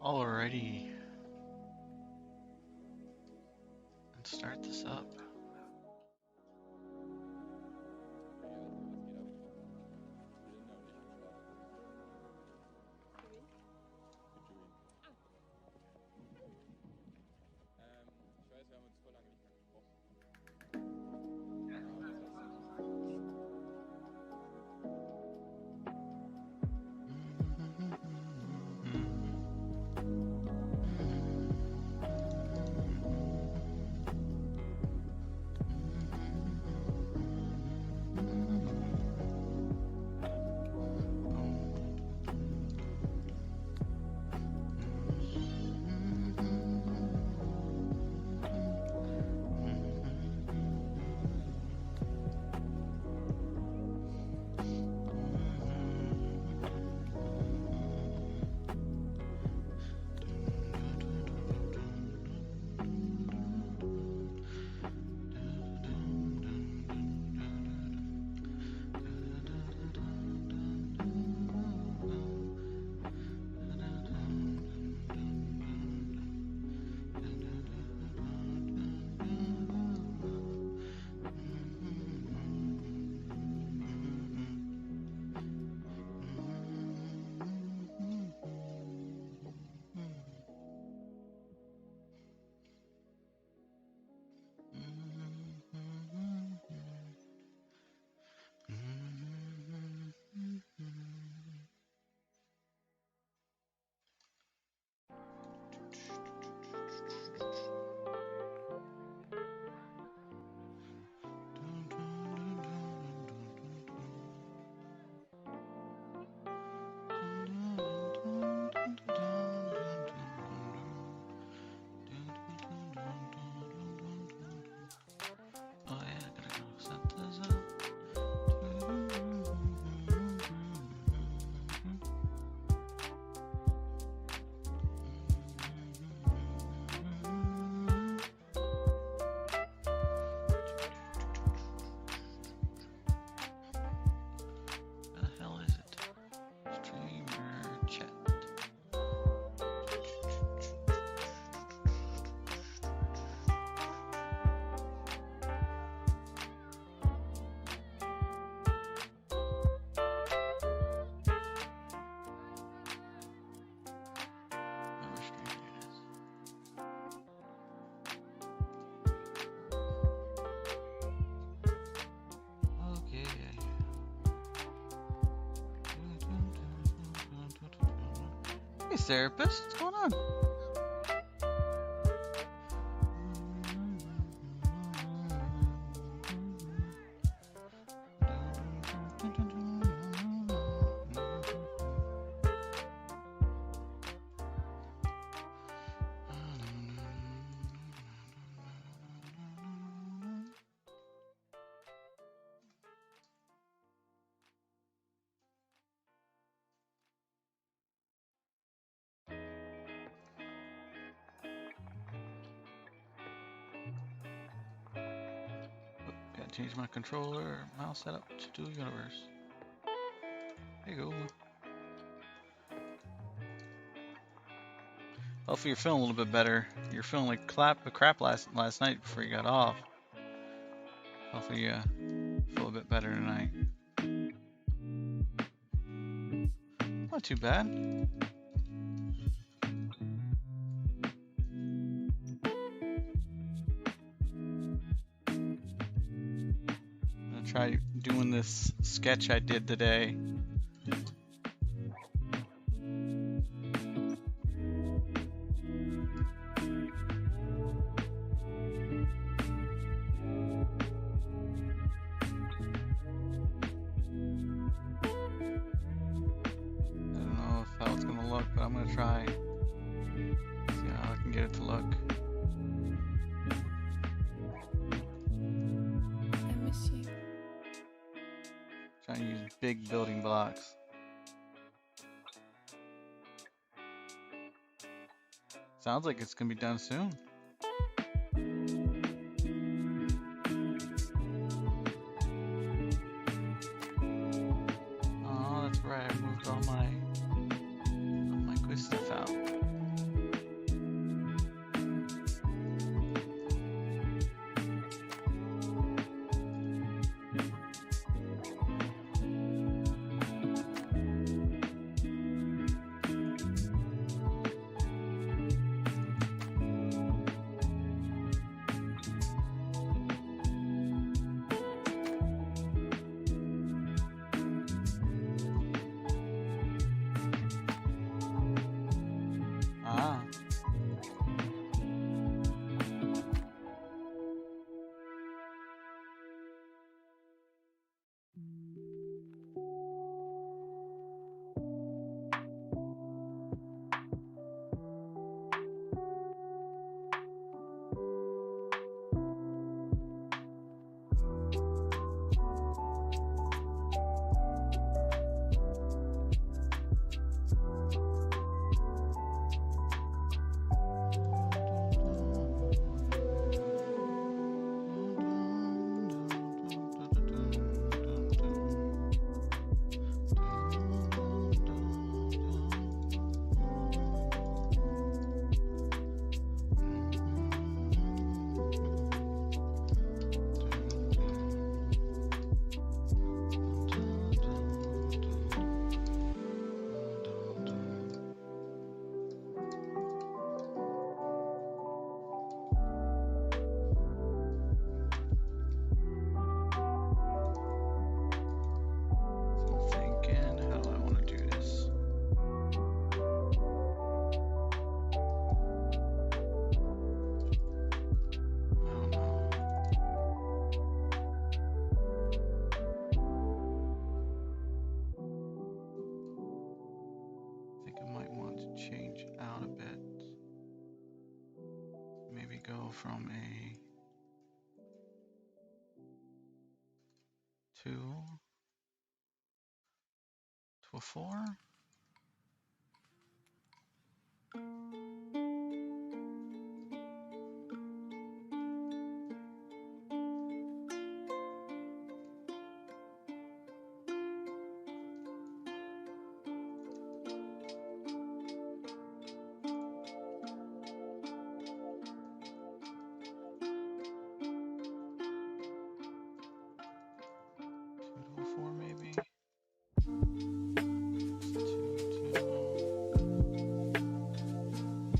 Alrighty. Let's start this up. Oh yeah, gotta go set this up. Where the hell is it? Streamer chat. Whoever streamed it is. Okay. Hey, therapist, what's going on? Gotta change my controller or mouse setup to do universe. There you go. Hopefully you're feeling a little bit better. You're feeling like crap last night before you got off. Hopefully you feel a bit better tonight. Not too bad. I'm gonna try doing this sketch I did today. I don't know how it's gonna look, but I'm gonna try. See how I can get it to look. I miss you. Trying to use big building blocks. Sounds like it's gonna be done soon. Oh, that's right. I moved all my quiz stuff out. from a 2 to a 4. Maybe. 2, 2.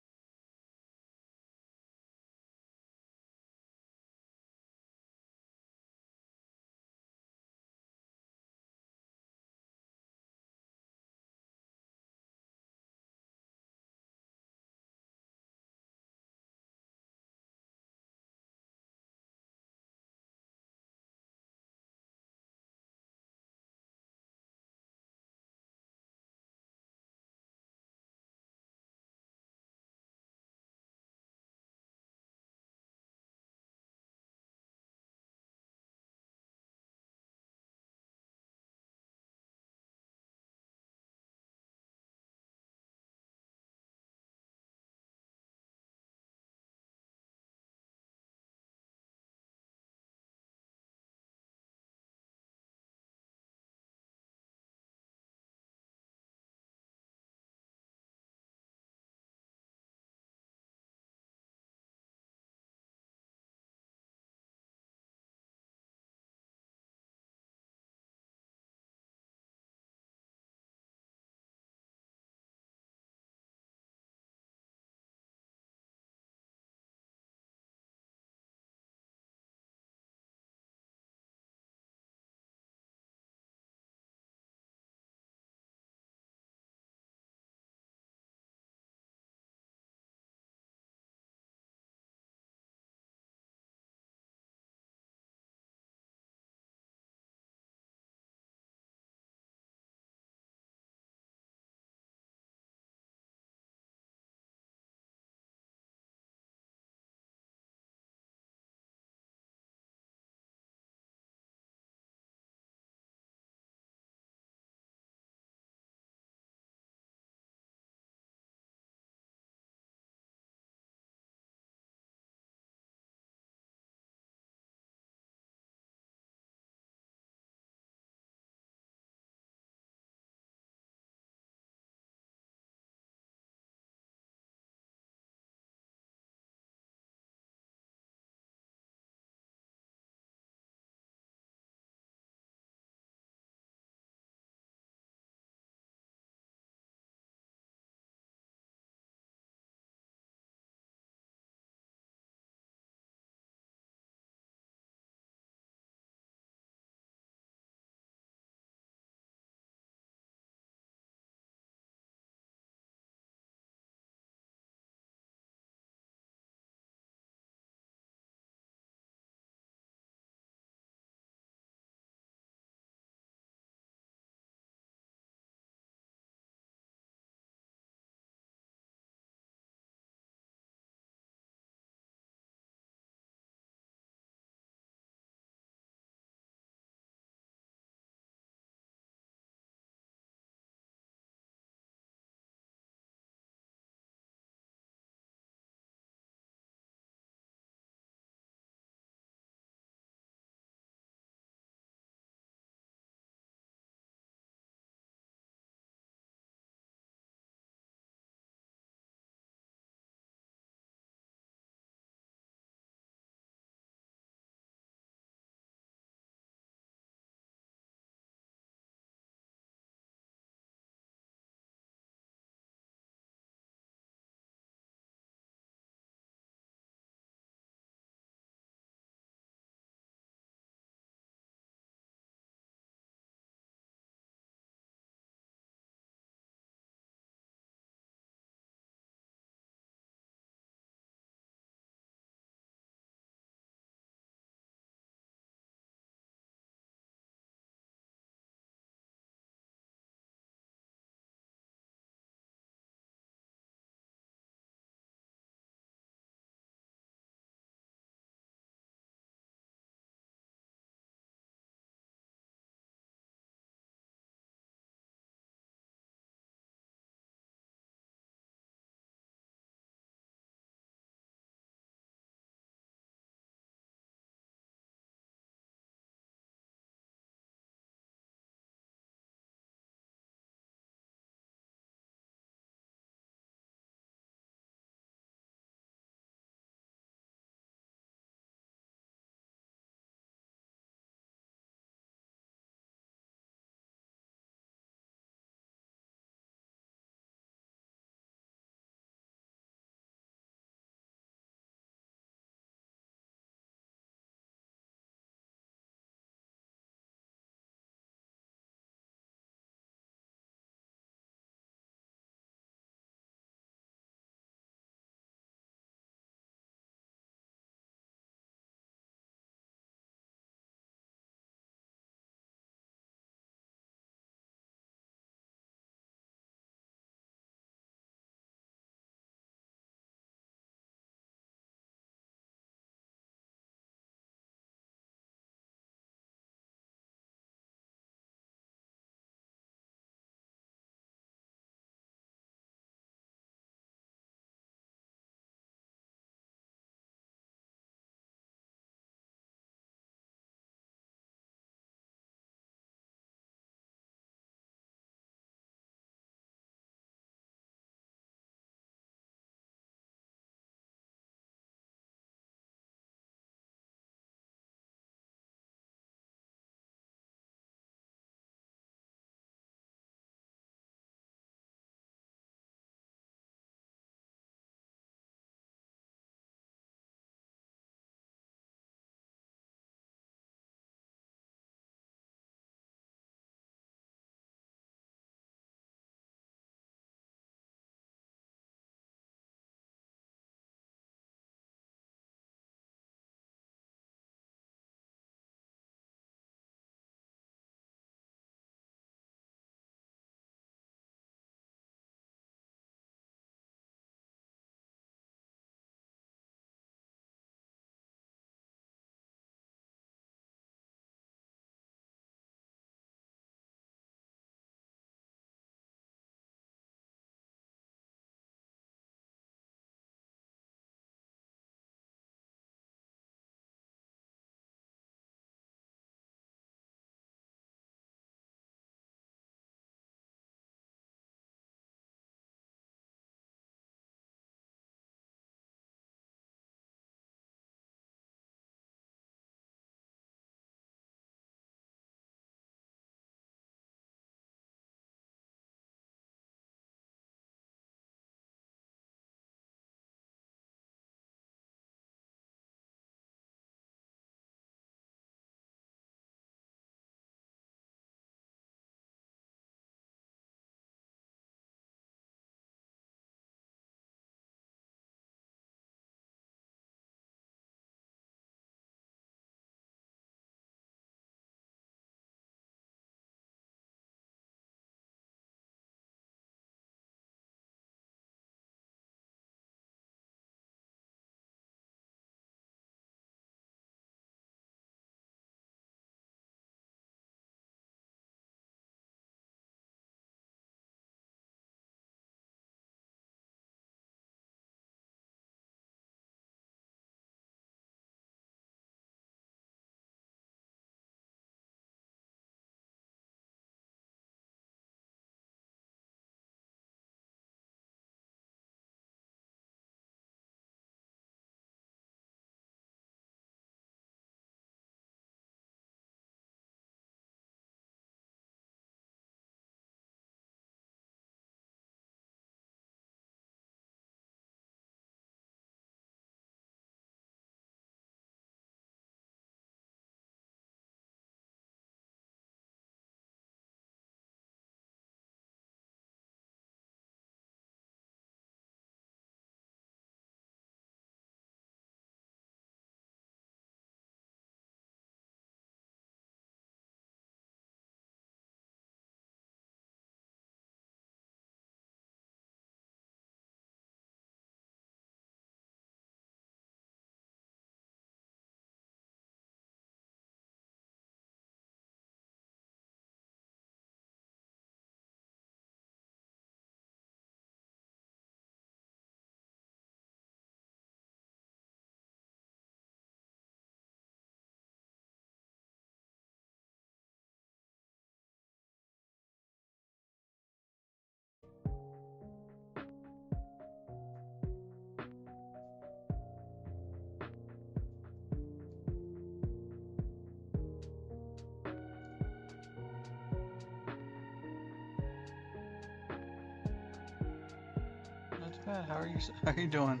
too bad. How are you? How are you doing?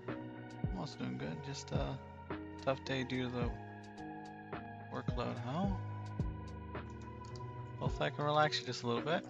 I'm also doing good. Just a tough day due to the workload. Huh? Hopefully I can relax you just a little bit.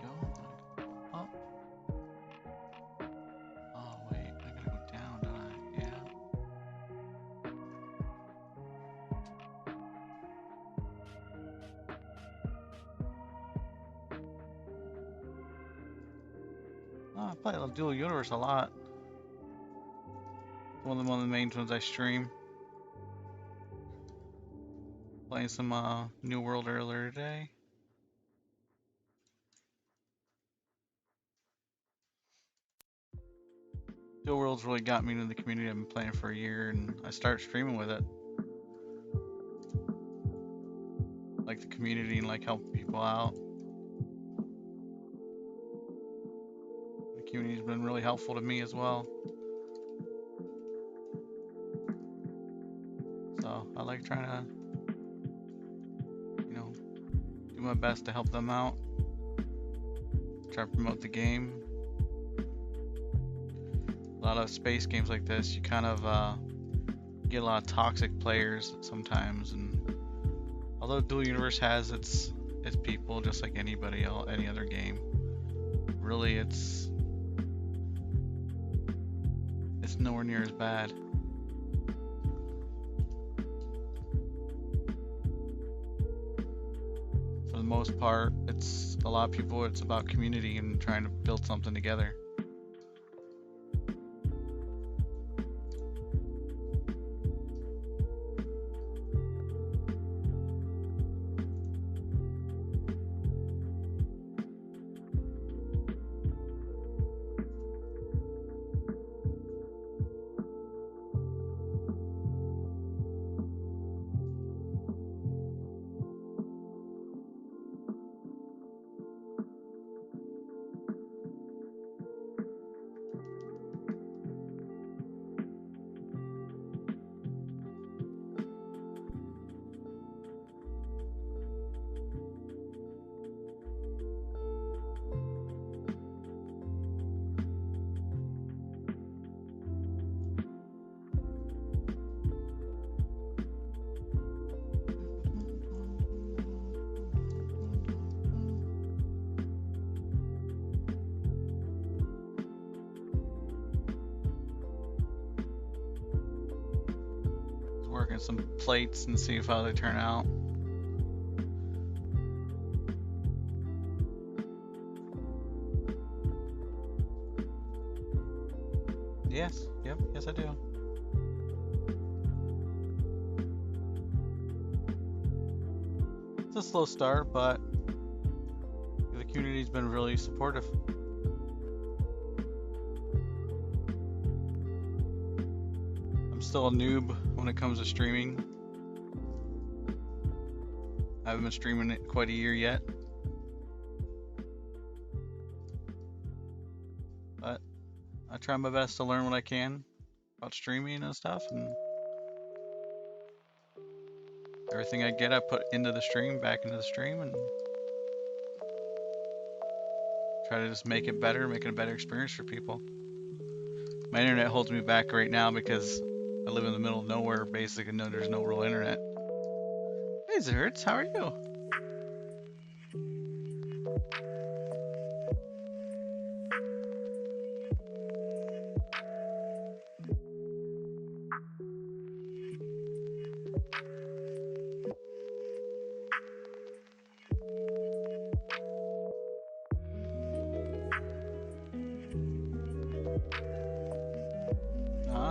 Go up. Oh wait, I gotta go down, don't I? Yeah. Oh, I play Dual Universe a lot. One of the main ones I stream. Playing some New World earlier today. Dual World's really got me into the community. I've been playing for a year, and I started streaming with it. Like the community and like helping people out. The community's been really helpful to me as well. So I like trying to, do my best to help them out. Try to promote the game. A lot of space games like this, you kind of get a lot of toxic players sometimes, and although Dual Universe has its people just like any other game, really it's nowhere near as bad. For the most part, it's a lot of people, it's about community and trying to build something together. Working some plates and see how they turn out. Yes, yep, yes I do. It's a slow start, but the community's been really supportive. I'm still a noob when it comes to streaming. I haven't been streaming it quite a year yet. But I try my best to learn what I can about streaming and stuff, and everything I get I put into the stream, back into the stream, and try to just make it better, make it a better experience for people. My internet holds me back right now because I live in the middle of nowhere, basically. No, there's no real internet. Hey Zerts, how are you?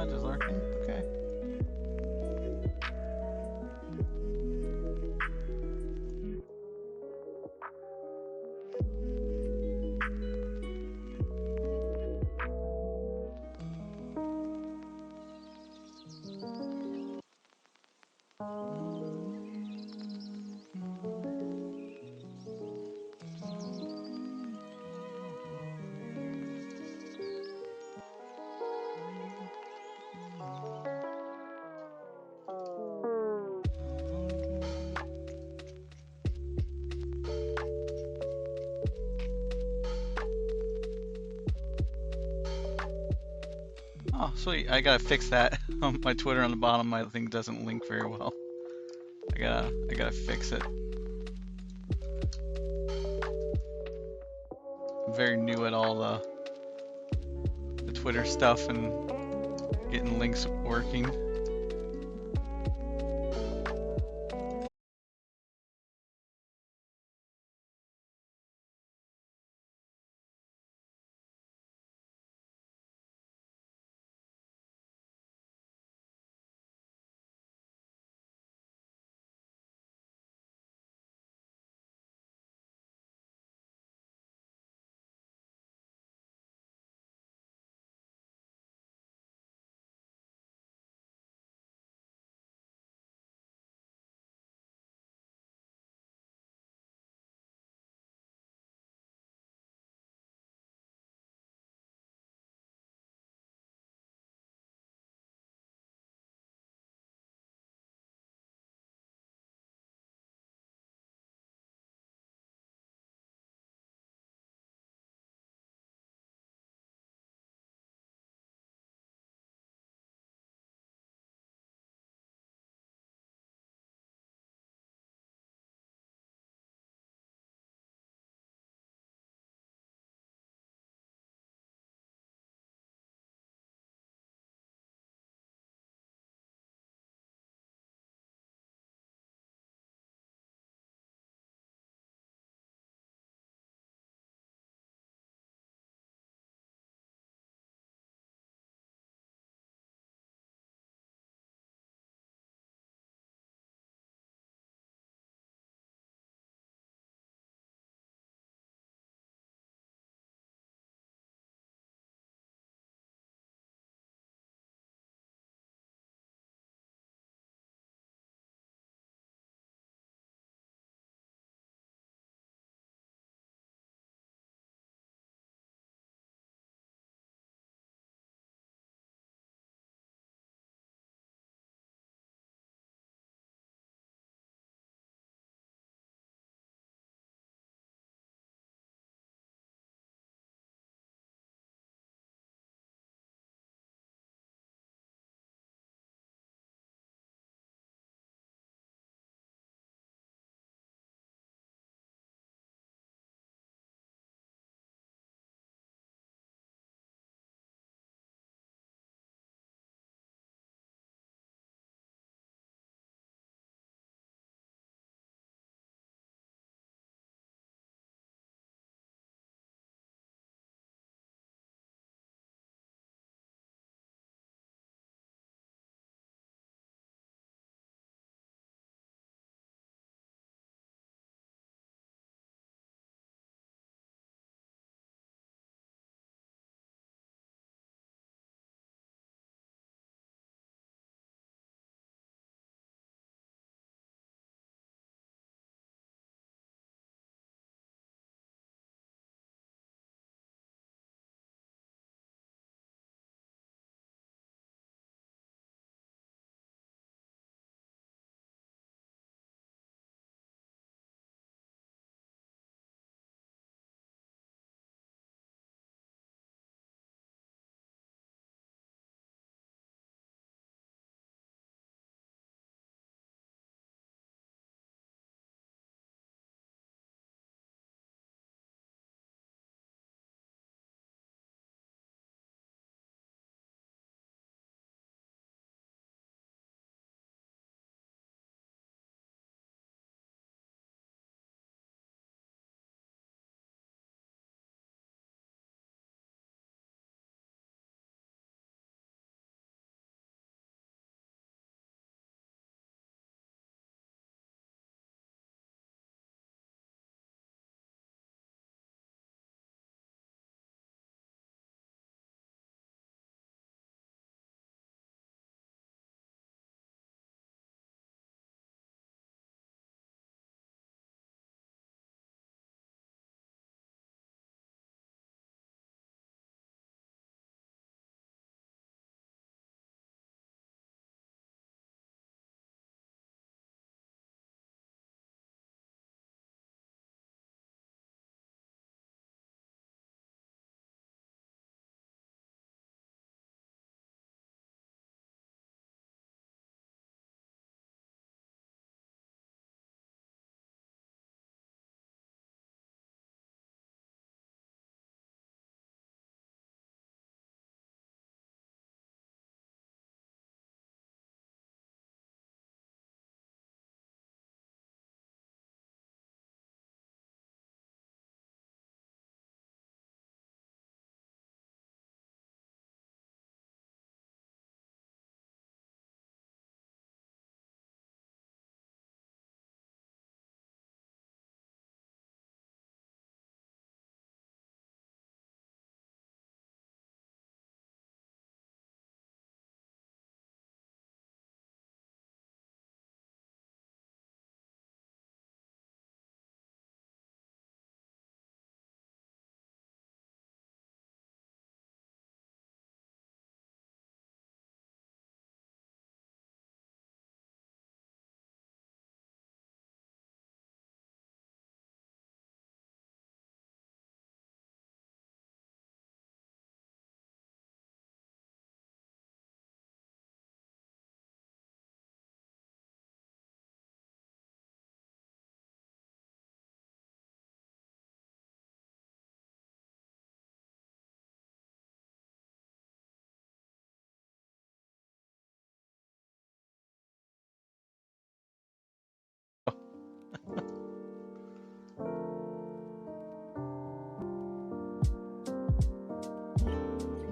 Just lurking? Okay. Oh, sweet. I gotta fix that. My Twitter on the bottom, my thing doesn't link very well. I gotta fix it. I'm very new at all the Twitter stuff and getting links working.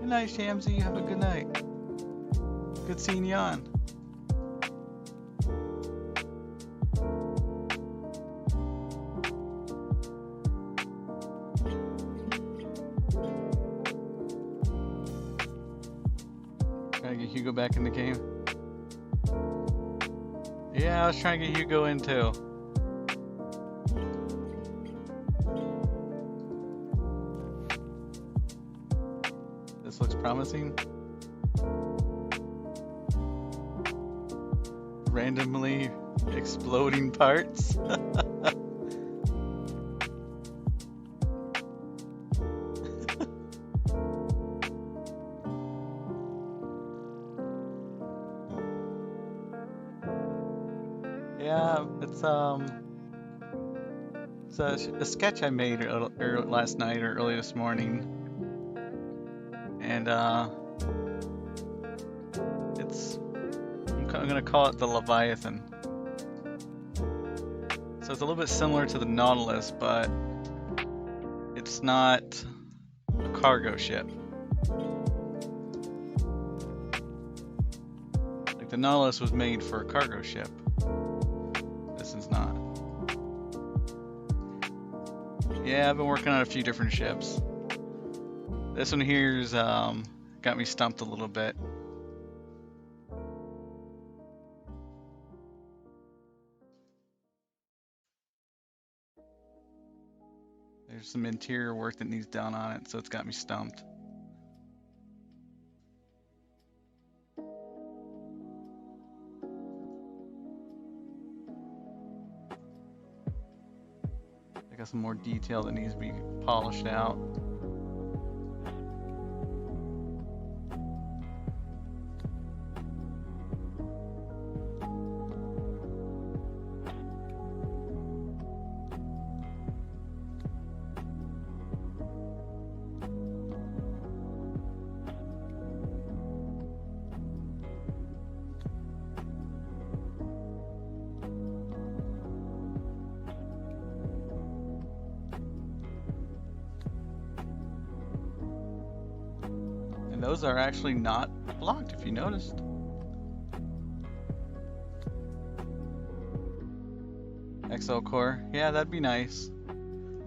Good night, Shamsy. Have a good night. Good seeing you on. Trying to get Hugo back in the game. Yeah, I was trying to get Hugo in too. This looks promising. Randomly exploding parts. Yeah, it's a sketch I made last night or early this morning, and I'm gonna call it the Leviathan. So it's a little bit similar to the Nautilus, but it's not a cargo ship. Like the Nautilus was made for a cargo ship. This is not. Yeah, I've been working on a few different ships. This one here's got me stumped a little bit. There's some interior work that needs done on it, so it's got me stumped. I got some more detail that needs to be polished out. And those are actually not blocked, if you noticed. XL Core, yeah, that'd be nice.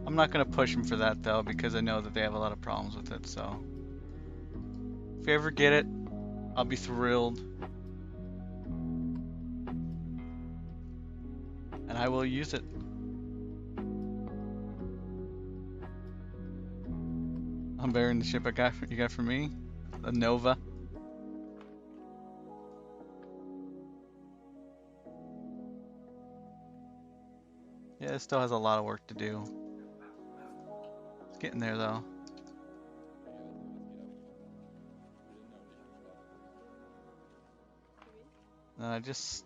I'm not gonna push them for that though, because I know that they have a lot of problems with it, so. If you ever get it, I'll be thrilled. And I will use it. I'm bearing the ship you got from me, the Nova. Yeah, it still has a lot of work to do. It's getting there though. I just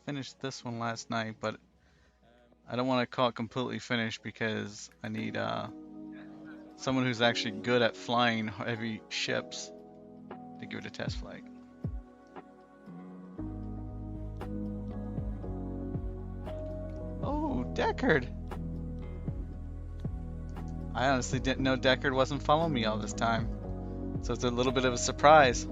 finished this one last night, but I don't want to call it completely finished because I need someone who's actually good at flying heavy ships to give it a test flight. Oh, Deckard! I honestly didn't know Deckard wasn't following me all this time, so it's a little bit of a surprise.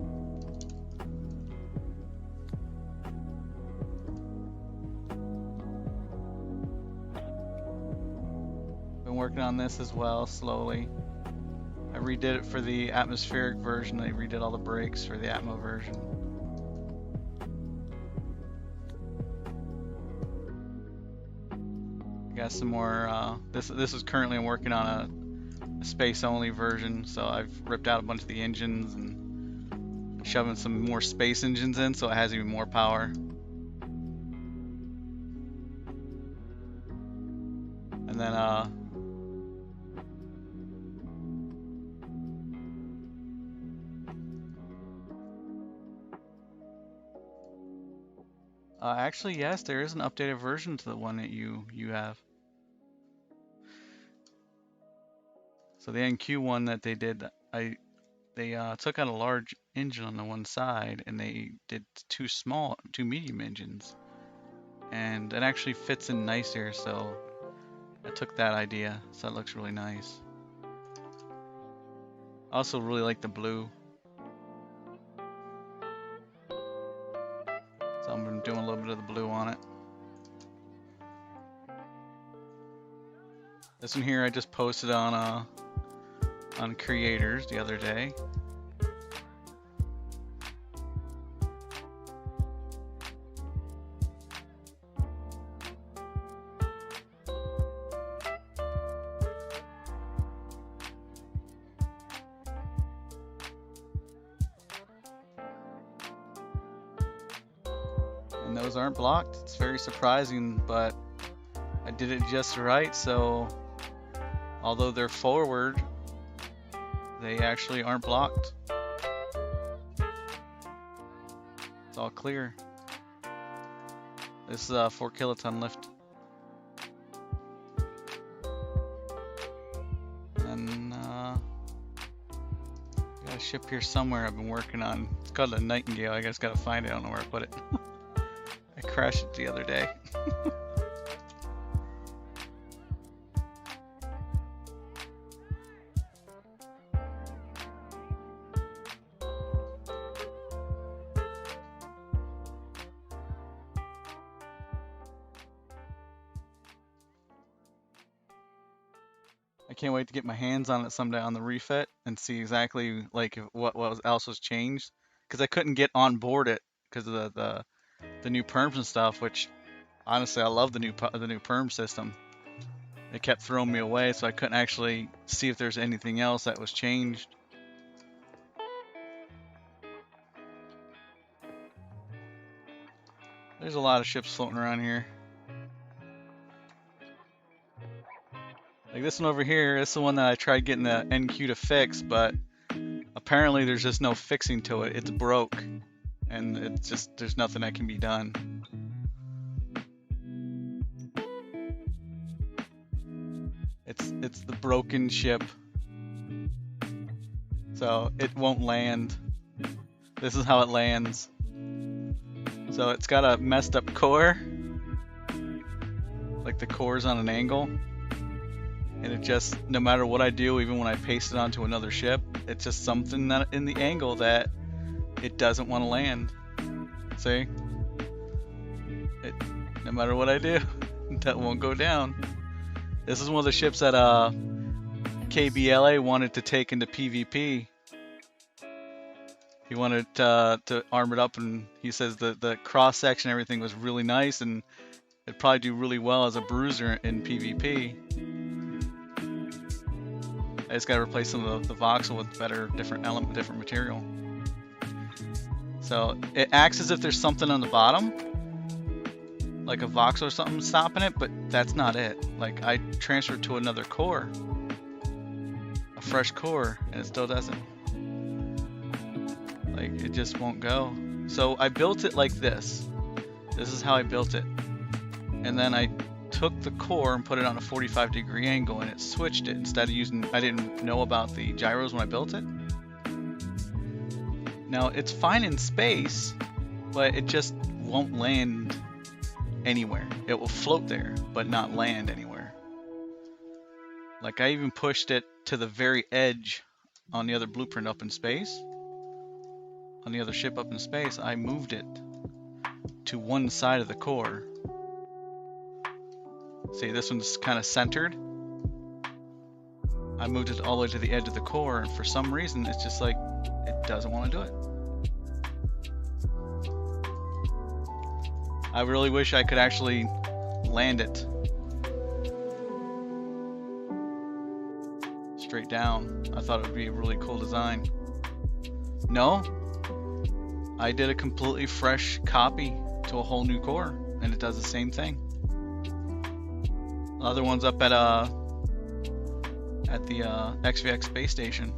Been working on this as well, slowly. I redid it for the atmospheric version. I redid all the brakes for the Atmo version. I got some more. This is currently I'm working on a space-only version, so I've ripped out a bunch of the engines and shoving some more space engines in, so it has even more power. And then actually, yes, there is an updated version to the one that you have. So the NQ one that they did, they took out a large engine on the one side and they did two medium engines. and it actually fits in nice here, so I took that idea. So that looks really nice. I also really like the blue. So I'm doing a little bit of the blue on it. This one here I just posted on Creators the other day. And those aren't blocked. It's very surprising, but I did it just right, so although they're forward, they actually aren't blocked. It's all clear. This is a 4 kiloton lift. And got a ship here somewhere I've been working on. It's called a Nightingale. I just gotta find it. I don't know where I put it. I crashed it the other day. I can't wait to get my hands on it someday on the refit and see exactly like what else was changed, because I couldn't get on board it because of the new perms and stuff. Which honestly, I love the new perm system. It kept throwing me away, so I couldn't actually see if there's anything else that was changed. There's a lot of ships floating around here. Like this one over here, this is the one that I tried getting the NQ to fix, but apparently there's just no fixing to it. It's broke, and it's just, there's nothing that can be done. It's the broken ship. So it won't land. This is how it lands. So it's got a messed up core. Like the core's on an angle. And it just, no matter what I do, even when I paste it onto another ship, it's just something that in the angle that it doesn't want to land. See? No matter what I do, that won't go down. This is one of the ships that KBLA wanted to take into PvP. He wanted to arm it up, and he says the cross section, everything was really nice, and it'd probably do really well as a bruiser in PvP. I just gotta replace some of the voxel with better, different material. So it acts as if there's something on the bottom, like a voxel or something stopping it, but that's not it. Like I transferred to another core, a fresh core, and it still doesn't. Like it just won't go. So I built it like this. This is how I built it. And then I took the core and put it on a 45-degree angle, and it switched it instead of using, I didn't know about the gyros when I built it. Now it's fine in space, but it just won't land anywhere. It will float there, but not land anywhere. Like I even pushed it to the very edge on the other blueprint up in space. On the other ship up in space, I moved it to one side of the core. See, this one's kind of centered. I moved it all the way to the edge of the core, and for some reason, it's just like, it doesn't want to do it. I really wish I could actually land it straight down. I thought it would be a really cool design. No, I did a completely fresh copy to a whole new core, and it does the same thing. The other one's up at the XVX space station.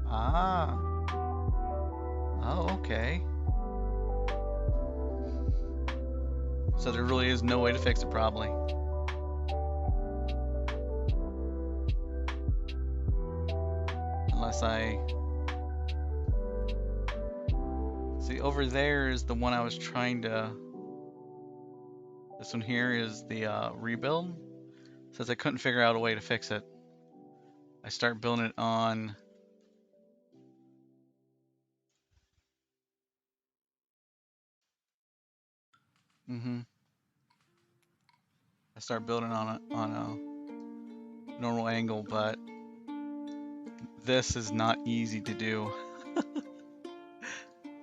Ah. Oh, okay. So there really is no way to fix it, probably. unless I see over there is the one I was trying to. This one here is the rebuild. Since I couldn't figure out a way to fix it, I start building it on. I start building on a normal angle, but this is not easy to do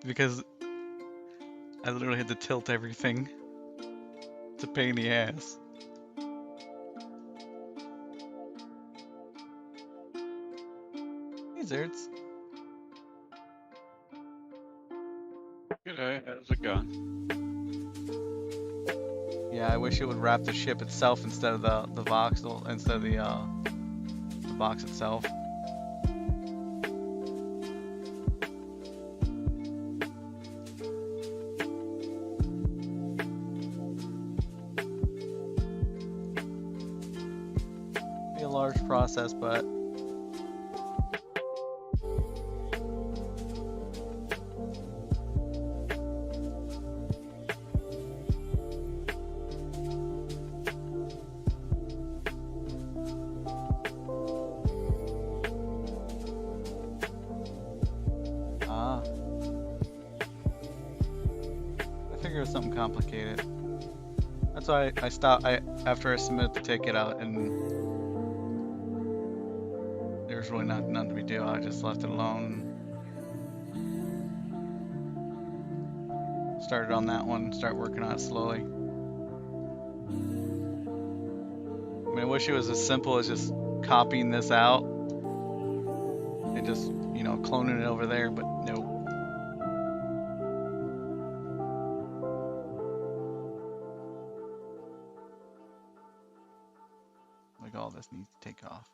because I literally had to tilt everything. It's a pain in the ass. Hey, Zerts. G'day, how's it going? Yeah, I wish it would wrap the ship itself instead of the voxel, instead of the box itself. Be a large process, but I figured it was something complicated. That's why I stopped. After I submitted the ticket out, and there's really nothing to be do. I just left it alone. Started on that one. Start working on it slowly. I mean, I wish it was as simple as just copying this out and just, cloning it over there, but nope. Like all this needs to take off.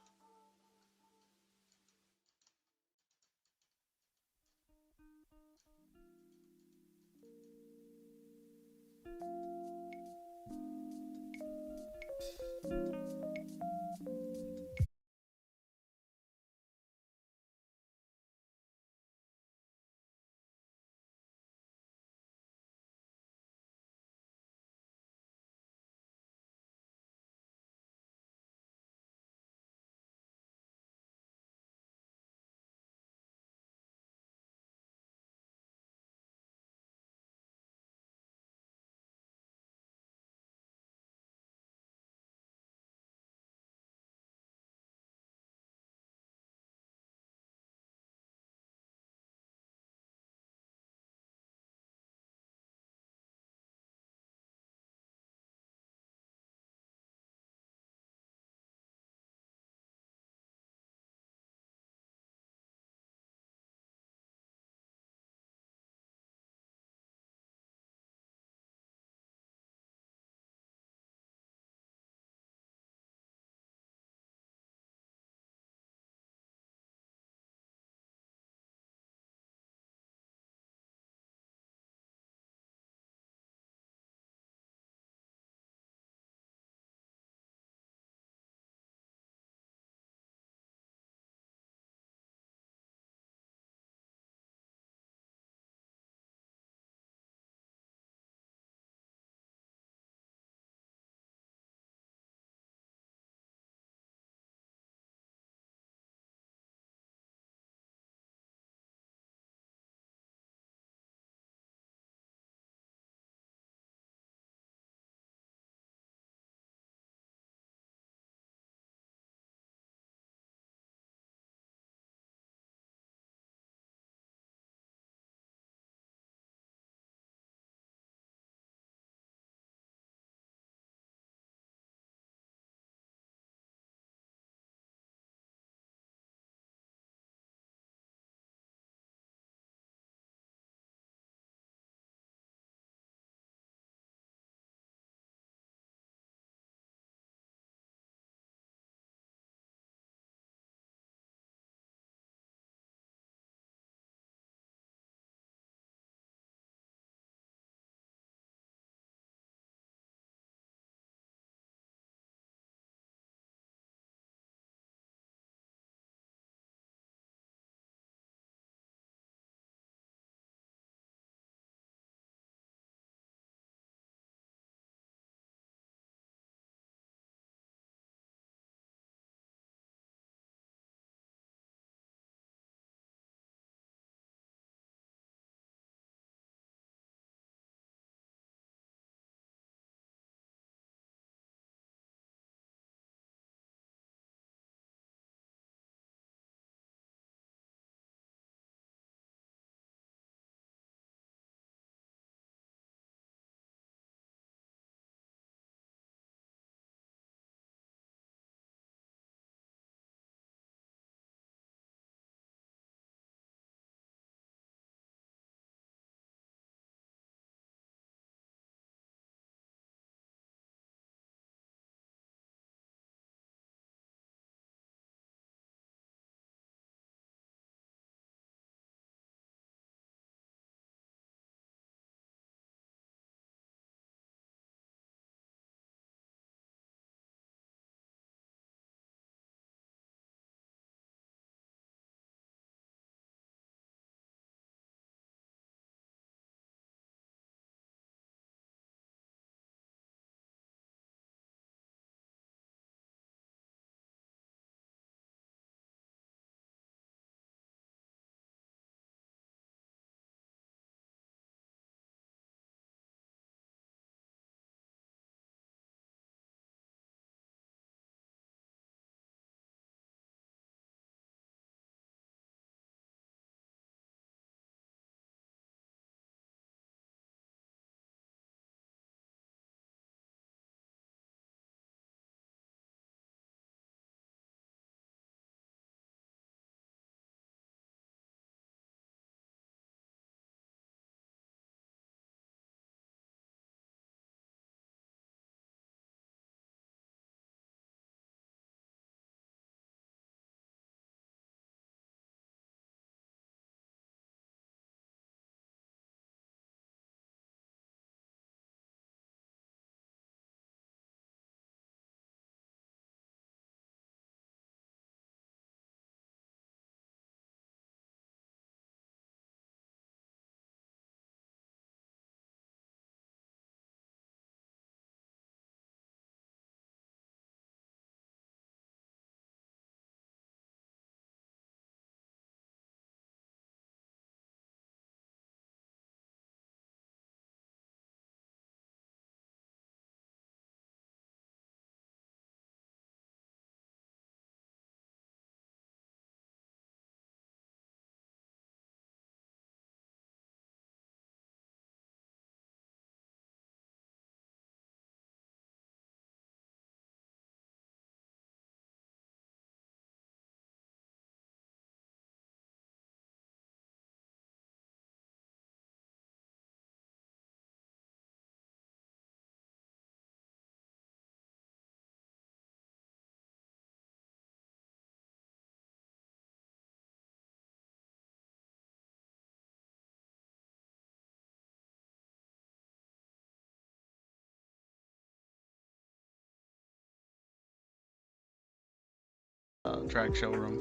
track showroom.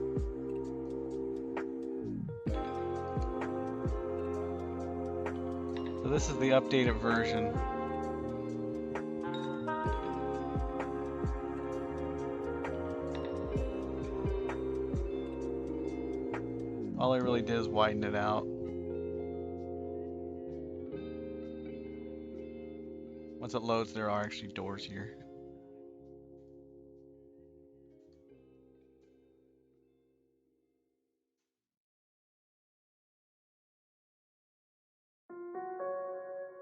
So this is the updated version. All I really did is widen it out. Once it loads, there are actually doors here.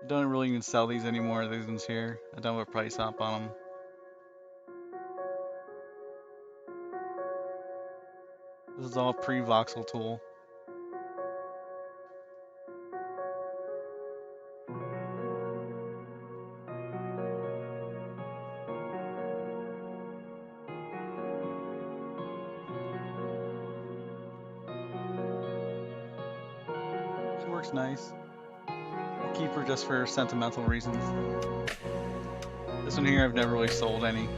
Don't really even sell these anymore, these ones here. I don't have a price up on them. This is all pre-voxel tool. She works nice. I'll keep her just for sentimental reasons. This one here I've never really sold any.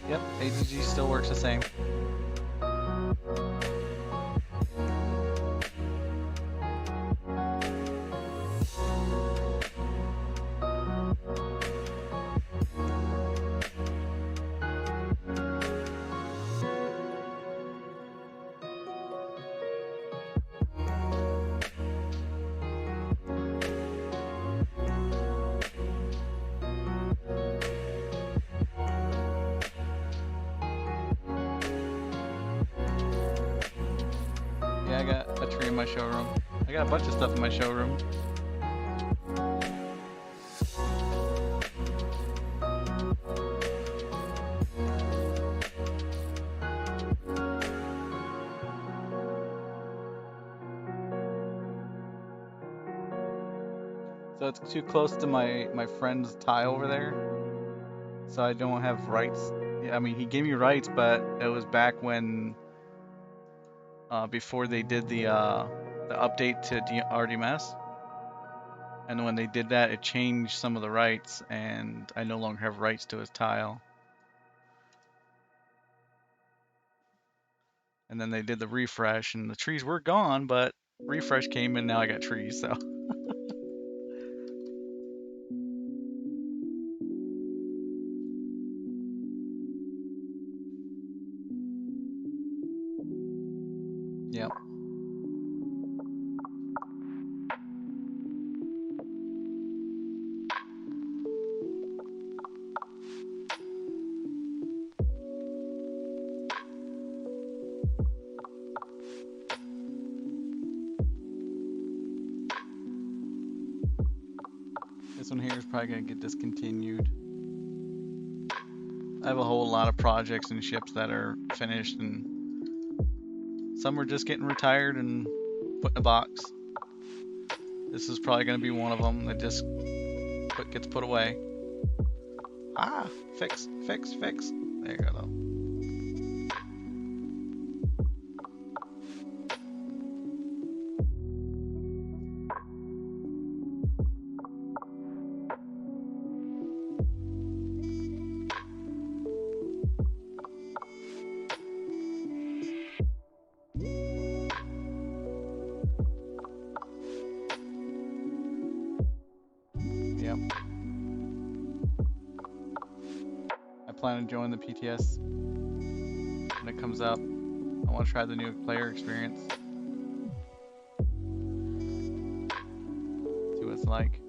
Yep, AGG still works the same. Yeah, I got a tree in my showroom. I got a bunch of stuff in my showroom. So it's too close to my friend's tile over there. So I don't have rights. Yeah, I mean, he gave me rights, but it was back when before they did the update to RDMS. And when they did that, it changed some of the rights, and I no longer have rights to his tile. And then they did the refresh, and the trees were gone, but refresh came, and now I got trees, so. Yep. This one here is probably gonna get discontinued. I have a whole lot of projects and ships that are finished, and some are just getting retired and put in a box. This is probably gonna be one of them that just gets put away. Ah, fix. There you go though. Yep. I plan on joining the PTS when it comes up. I want to try the new player experience. See what it's like.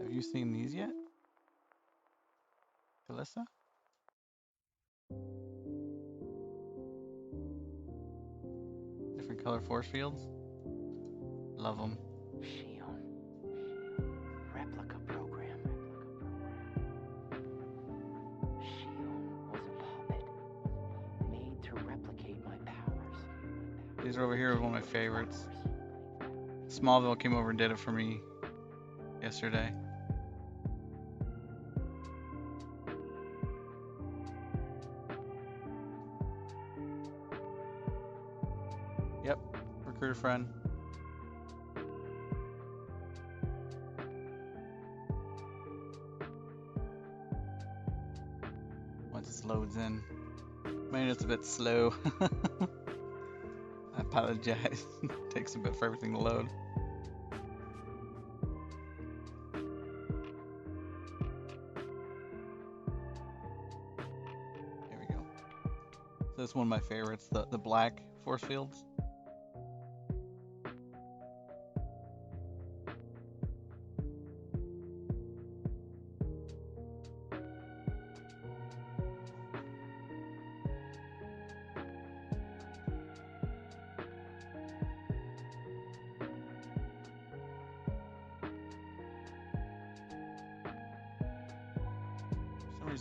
Have you seen these yet, Calissa? Different color force fields. Love them. Shion. Replica program. Laser over here is one of my favorites. Smallville came over and did it for me yesterday. Yep, recruiter friend. Once it loads in. Man, it's a bit slow. I apologize. Takes a bit for everything to load. There we go. So that's one of my favorites, the black force fields.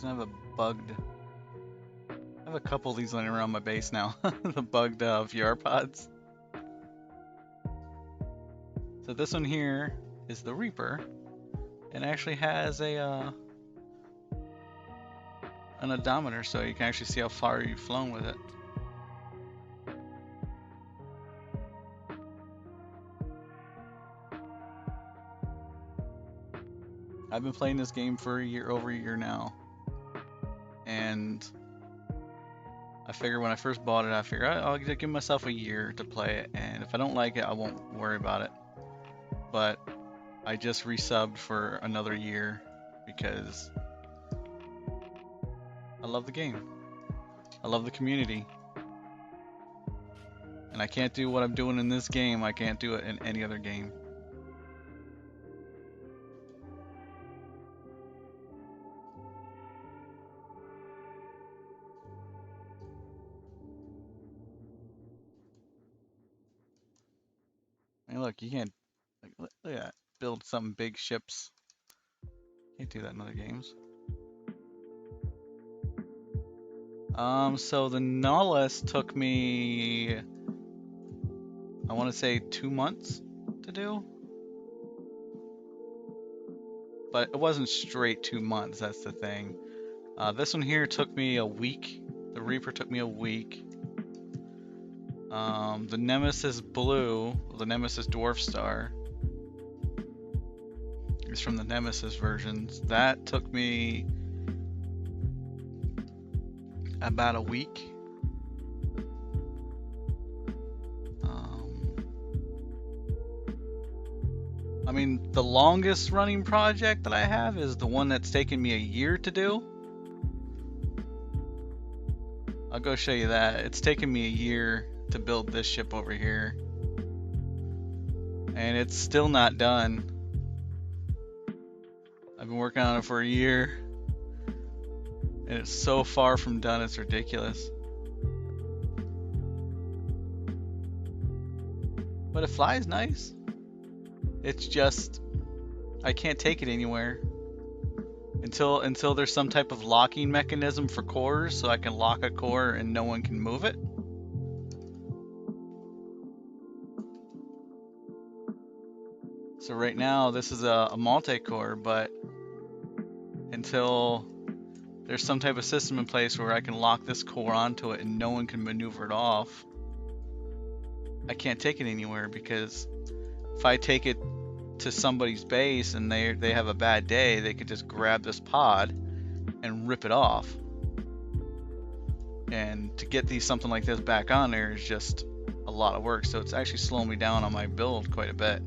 I have a couple of these laying around my base now. The bugged VR pods. So this one here is the Reaper, and actually has a an odometer, so you can actually see how far you've flown with it. I've been playing this game for over a year now. And I figured when I first bought it, I figured I'll give myself a year to play it, and if I don't like it, I won't worry about it. But I just resubbed for another year because I love the game. I love the community. And I can't do what I'm doing in this game, I can't do it in any other game. I mean, look, you can't, look at that, build some big ships. Can't do that in other games. So the Nautilus took me, I want to say 2 months to do. But it wasn't straight 2 months, that's the thing. This one here took me a week. The Reaper took me a week. The Nemesis Blue, the Nemesis Dwarf Star, is from the Nemesis versions. That took me about a week. I mean, the longest running project that I have is the one that's taken me a year to do. I'll go show you that. It's taken me a year to build this ship over here, and it's still not done. I've been working on it for a year, and it's so far from done, it's ridiculous. But it flies nice. It's just I can't take it anywhere until there's some type of locking mechanism for cores, so I can lock a core and no one can move it. So right now this is a multi-core, but until there's some type of system in place where I can lock this core onto it and no one can maneuver it off, I can't take it anywhere, because if I take it to somebody's base and they have a bad day, they could just grab this pod and rip it off. And to get something like this back on there is just a lot of work, so it's actually slowing me down on my build quite a bit.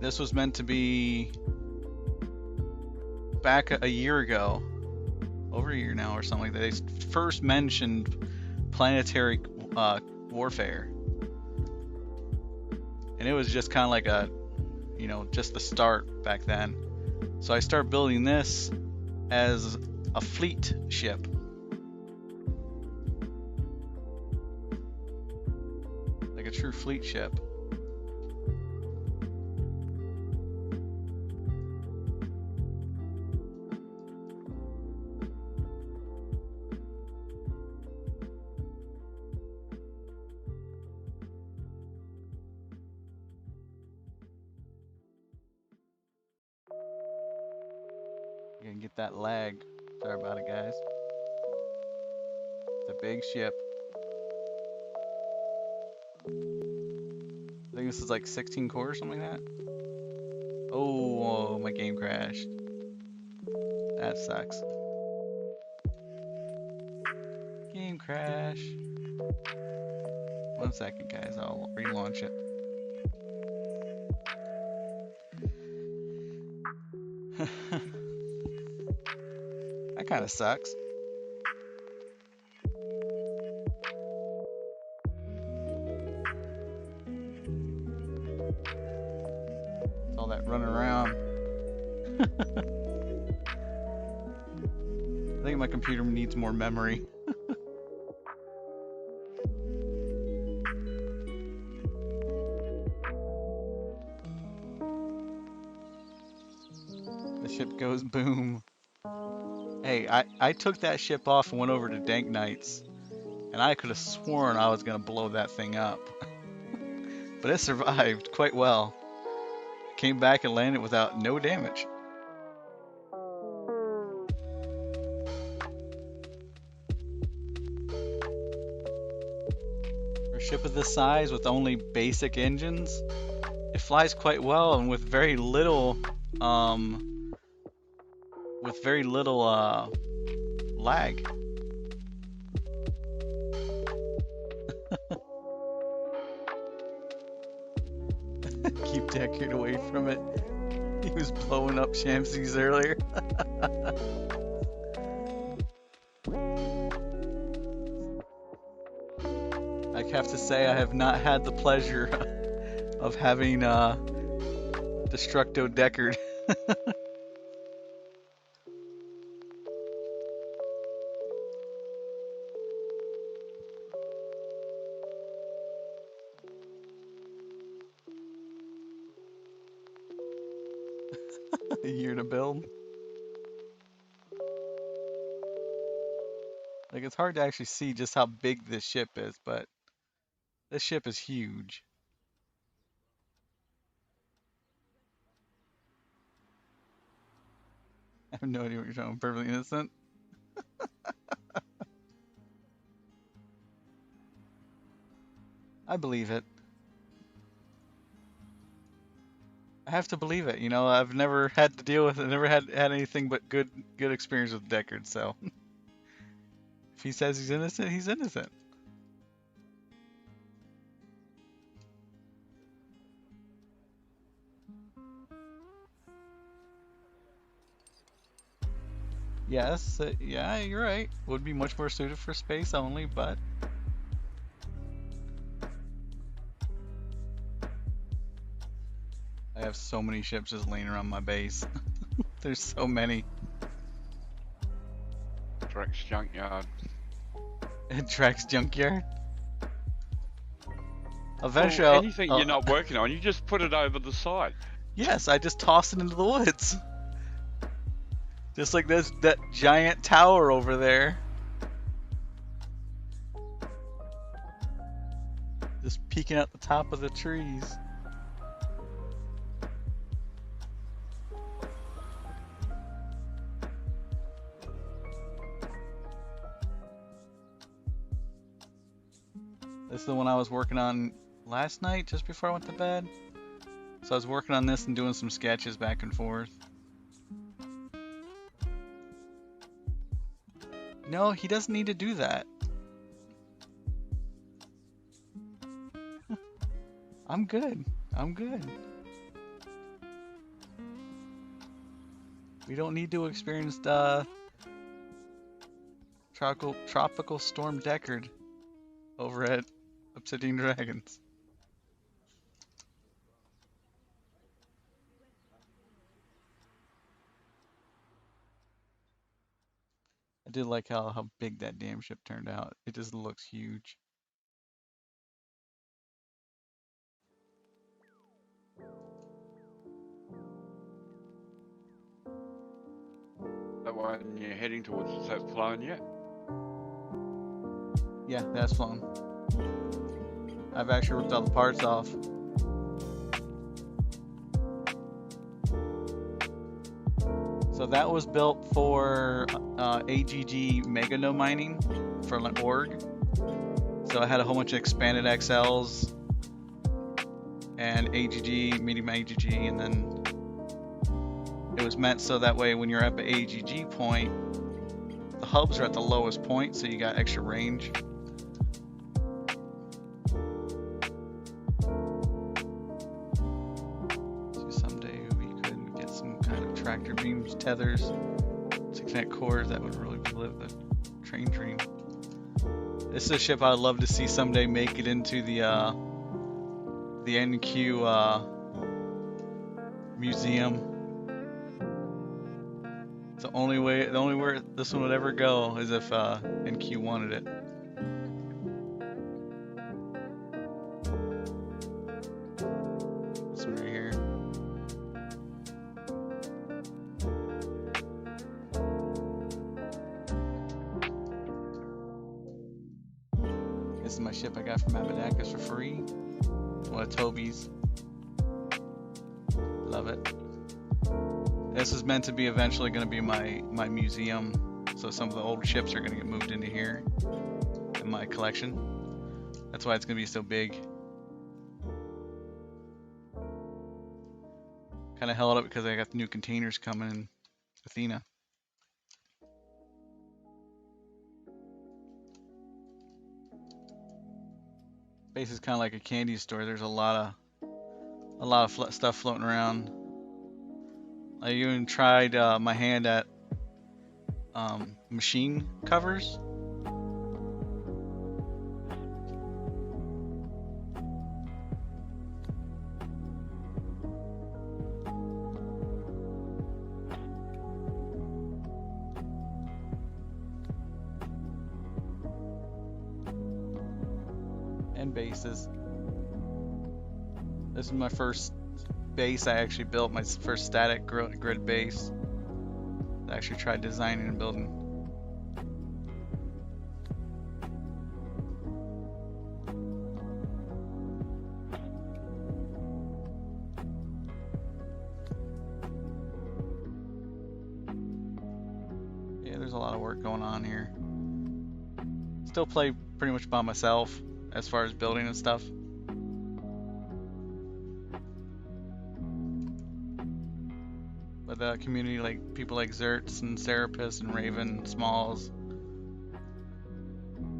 This was meant to be back a year ago, over a year now or something like that. They first mentioned planetary warfare, and it was just kind of like a, you know, just the start back then. So I start building this as a fleet ship. Like a true fleet ship. You can get that lag. Sorry about it, guys. It's a big ship. I think this is like 16 core or something like that. Oh, my game crashed. That sucks. Game crash. 1 second, guys. I'll relaunch it. That kind of sucks. It's all that running around. I think my computer needs more memory. The ship goes boom. Hey, I took that ship off and went over to Dank Knights, and I could have sworn I was gonna blow that thing up. But it survived quite well. Came back and landed without no damage. For a ship of this size with only basic engines, it flies quite well and with very little lag. Keep Deckard away from it. He was blowing up Shamsies earlier. I have to say I have not had the pleasure of having Destructo Deckard. A year to build. Like, it's hard to actually see just how big this ship is, but this ship is huge. I have no idea what you're talking about. Perfectly Innocent. I believe it. I have to believe it. You know, I've never had to deal with it. Never had anything but good experience with Deckard. So if he says he's innocent, he's innocent. Yes, yeah, you're right. Would be much more suited for space only, but I have so many ships just laying around my base. There's so many. Drex Junkyard. Drex Junkyard? Eventually, well, anything you're not working on, you just put it over the side. Yes, I just toss it into the woods. Just like that giant tower over there. Just peeking at the top of the trees. This is the one I was working on last night, just before I went to bed. So I was working on this and doing some sketches back and forth. No, he doesn't need to do that. I'm good. I'm good. We don't need to experience tropical storm Deckard over at Obsidian Dragons. I did like how big that damn ship turned out. It just looks huge. That one you're heading towards, is that flown yet? Yeah, that's flown. I've actually ripped all the parts off. So that was built for AGG Megano mining for an org. So I had a whole bunch of expanded XLs and AGG, medium AGG, and then it was meant so that way when you're at the AGG point, the hubs are at the lowest point, so you got extra range. So someday we could get some kind of tractor beams, tethers to connect cores. That would really live the train dream. This is a ship I'd love to see someday make it into the NQ museum. The only way this one would ever go is if NQ wanted it. This one right here. This is my ship I got from Abadakis for free. One of Toby's. Love it. This is meant to be eventually going to be my museum. So some of the old ships are going to get moved into here in my collection. That's why it's going to be so big. Kind of held up because I got the new containers coming in Athena. Base is kind of like a candy store. There's a lot of stuff floating around. I even tried my hand at machine covers. And bases. This is my first base I actually built, my first static grid base. I actually tried designing and building. Yeah, there's a lot of work going on here. Still play pretty much by myself as far as building and stuff. But the community, like people like Zerts and Serapis and Raven, Smalls,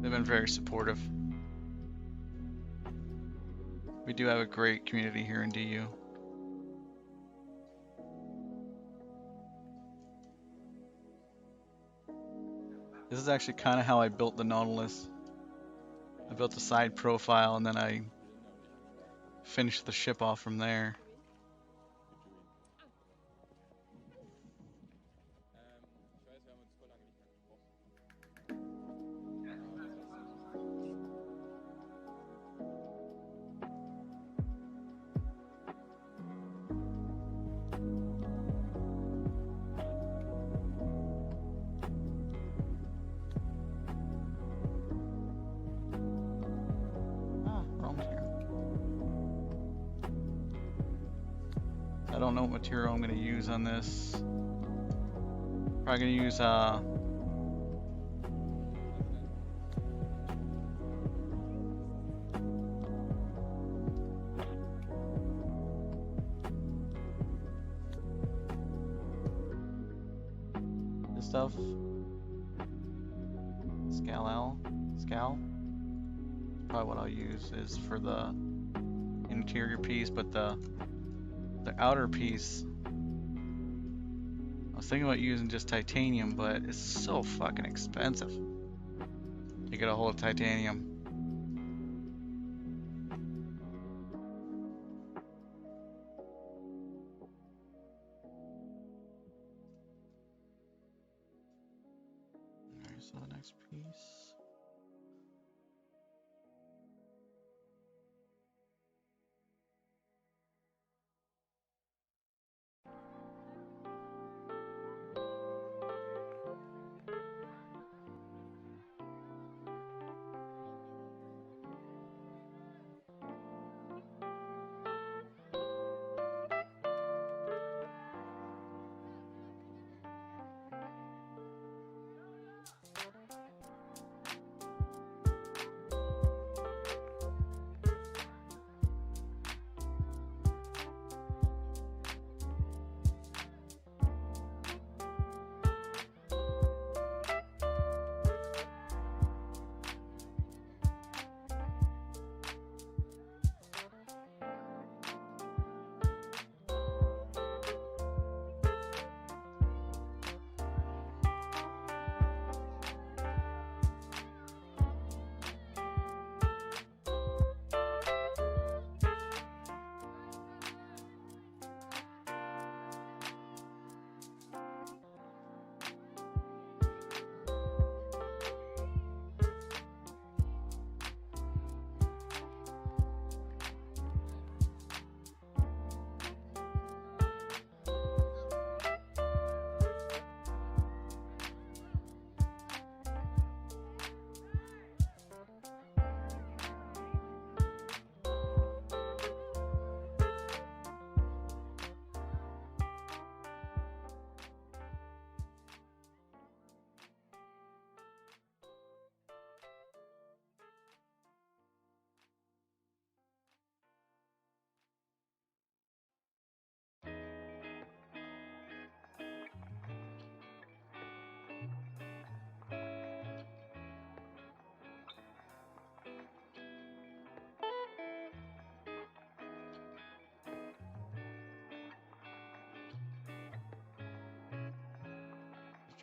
they've been very supportive. We do have a great community here in DU. This is actually kind of how I built the Nautilus. I built the side profile and then I finished the ship off from there. I don't know what material I'm going to use on this. Probably going to use this stuff. Scal. Probably what I'll use is for the interior piece, but the outer piece, I was thinking about using just titanium, but it's so fucking expensive to get a hold of titanium. Alright, so the next piece.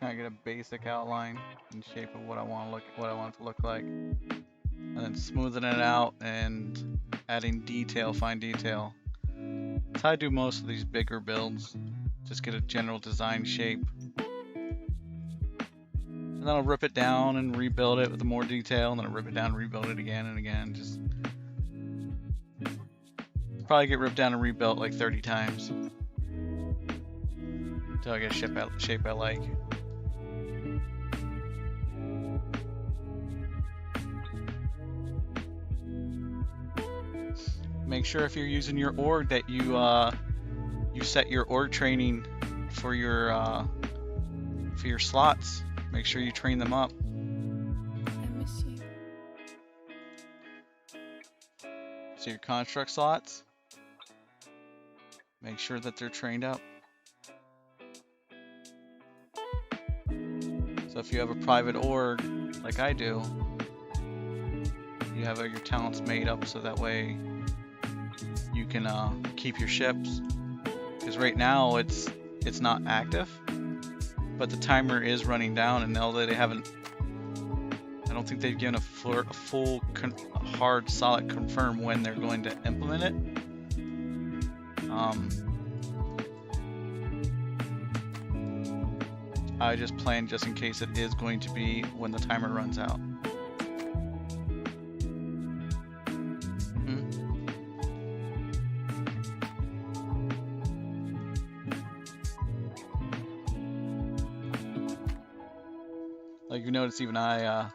kind of get a basic outline and shape of what I want it to look like, and then smoothing it out and adding detail, fine detail. That's how I do most of these bigger builds. Just get a general design shape, and then I'll rip it down and rebuild it with more detail, and then I'll rip it down and rebuild it again and again. Just probably get ripped down and rebuilt like 30 times until I get a shape I like. Make sure if you're using your org that you set your org training for your slots. Make sure you train them up. I miss you. So your construct slots, make sure that they're trained up. So if you have a private org, like I do, you have your talents made up so that way you can keep your ships. Because right now it's not active, but the timer is running down, and although they haven't, I don't think they've given a full hard, solid confirm when they're going to implement it. I just planned just in case it is going to be when the timer runs out. Like you notice, even my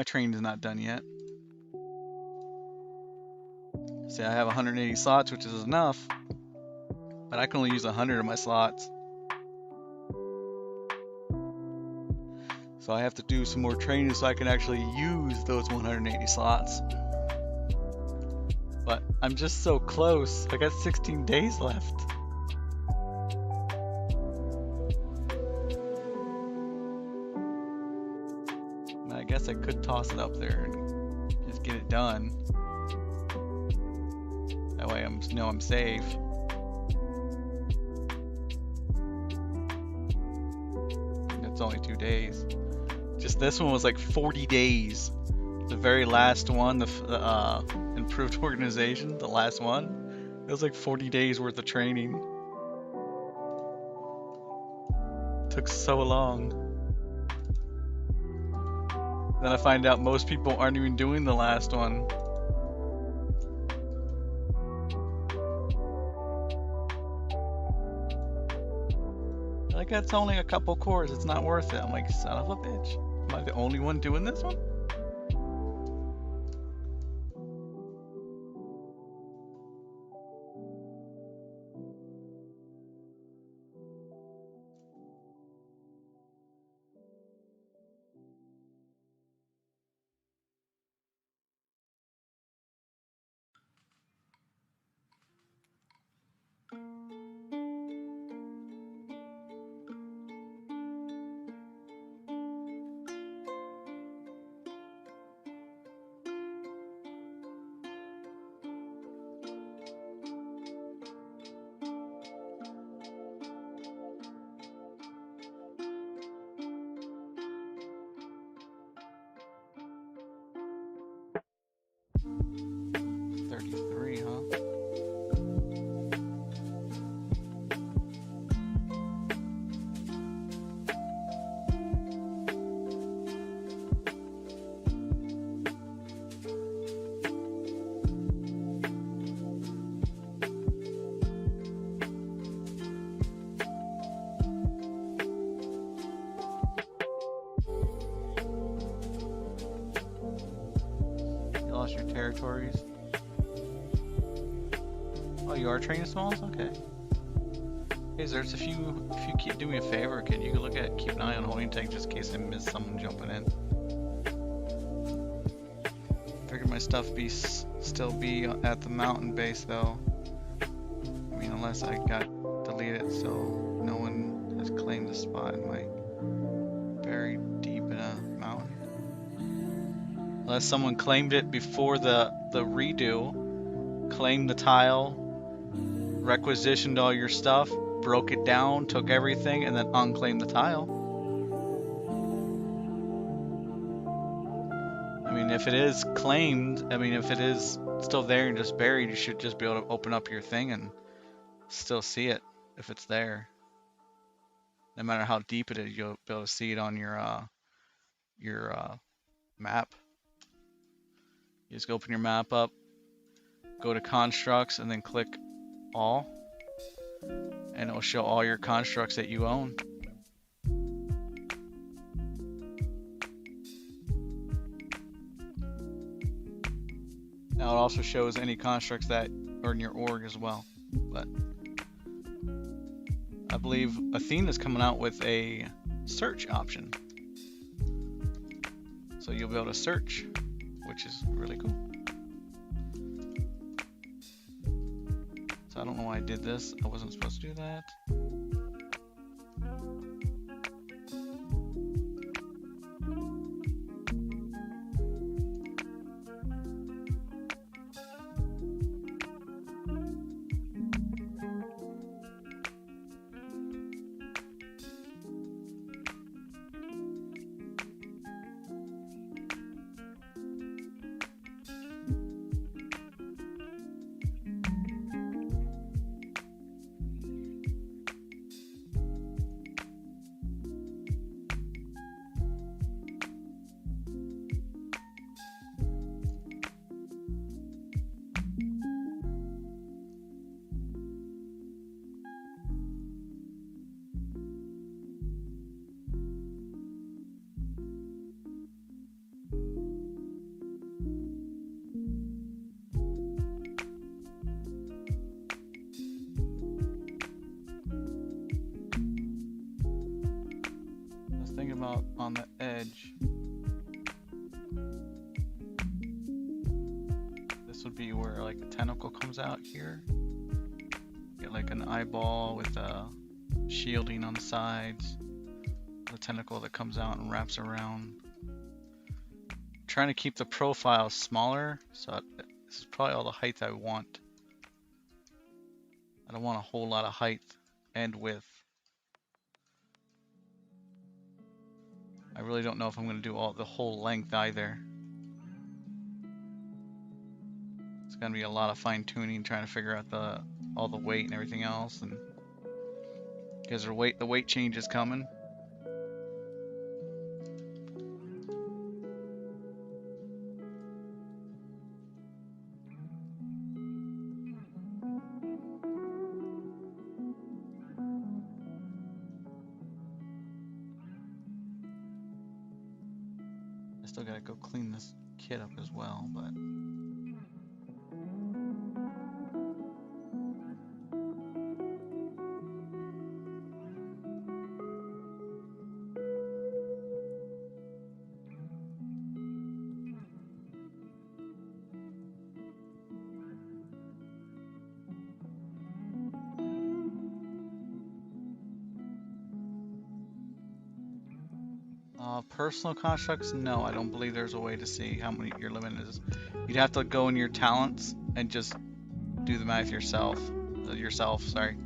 training is not done yet. See, I have 180 slots, which is enough, but I can only use 100 of my slots. So I have to do some more training so I can actually use those 180 slots. But I'm just so close. I got 16 days left. I guess I could toss it up there and just get it done. That way I'm safe. It's only 2 days. Just this one was like 40 days. The very last one, the improved organization, the last one, it was like 40 days worth of training. Took so long. Then I find out most people aren't even doing the last one. Like, that's only a couple cores, it's not worth it. I'm like, son of a bitch. Am I the only one doing this one? Your territories. Oh, you are training smalls? Okay. Hey, Zerts, if you keep doing me a favor, can you keep an eye on holding tank just in case I miss someone jumping in. Figured my stuff still be at the mountain base though. I mean, unless I got deleted so no one has claimed the spot in my buried deep in a mountain. Unless someone claimed it before the redo, claimed the tile, requisitioned all your stuff, broke it down, took everything, and then unclaimed the tile. I mean, if it is claimed, I mean, if it is still there and just buried, you should just be able to open up your thing and still see it if it's there. No matter how deep it is, you'll be able to see it on your map. You just open your map up, go to constructs, and then click all, and it will show all your constructs that you own. Now it also shows any constructs that are in your org as well. But I believe Athena's coming out with a search option. So you'll be able to search, which is really cool. So I don't know why I did this. I wasn't supposed to do that. About on the edge. This would be where like a tentacle comes out here. Get like an eyeball with shielding on the sides. The tentacle that comes out and wraps around. Trying to keep the profile smaller, so this is probably all the height I want. I don't want a whole lot of height and width. I really don't know if I'm going to do the whole length either. It's going to be a lot of fine tuning, trying to figure out all the weight and everything else, and because the weight change is coming. Still gotta go clean this kit up as well, but personal constructs, no, I don't believe there's a way to see how many your limit is. You'd have to go in your talents and just do the math yourself. Sorry.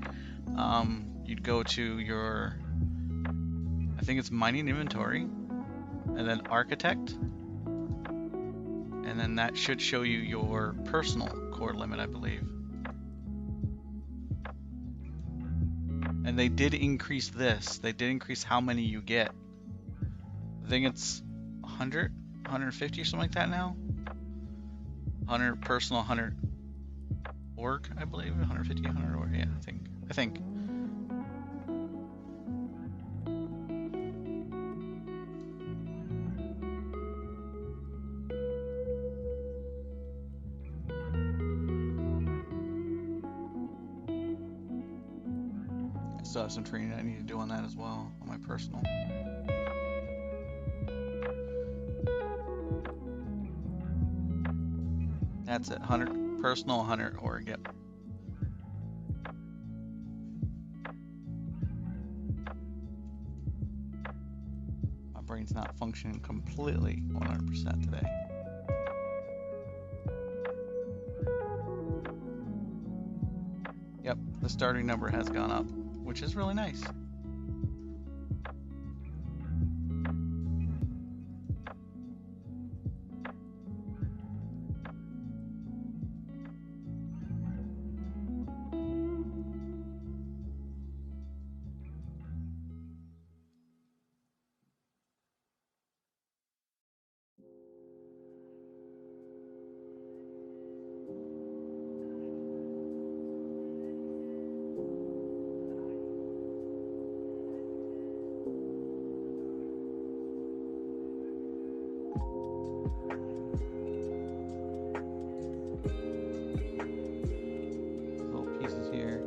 You'd go to your, I think it's mining inventory, and then architect, and then that should show you your personal core limit, I believe. And they did increase this. They did increase how many you get. I think it's 100, 150 or something like that now. 100 personal, 100 org, I believe. 150, 100 org, yeah, I think. I still have some training I need to do on that as well, on my personal. That's it, 100 personal, 100 org, yep. My brain's not functioning completely 100% today. Yep, the starting number has gone up. which is really nice. Little pieces here.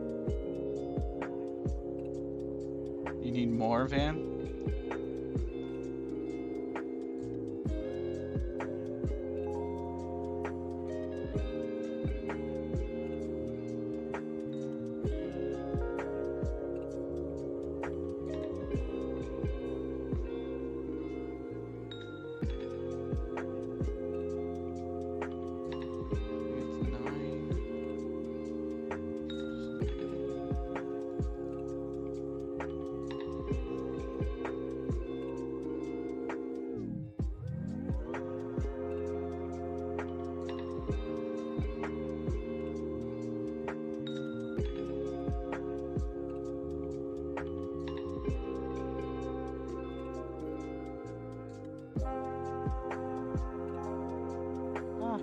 You need more, Van? It's 9. Ah.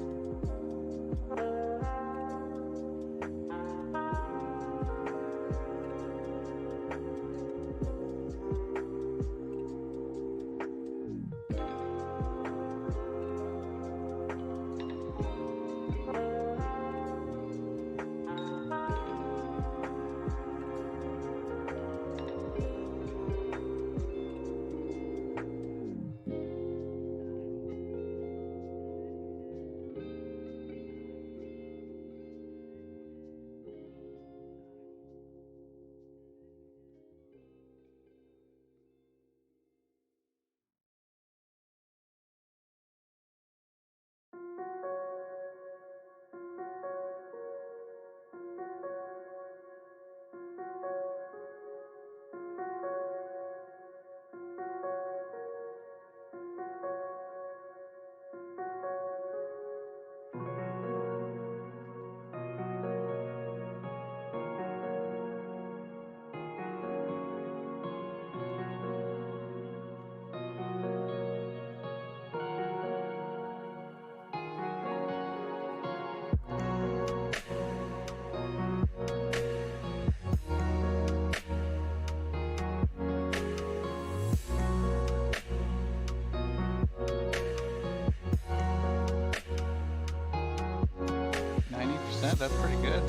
That's pretty good.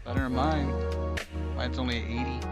Better than mine. Mine's only 80.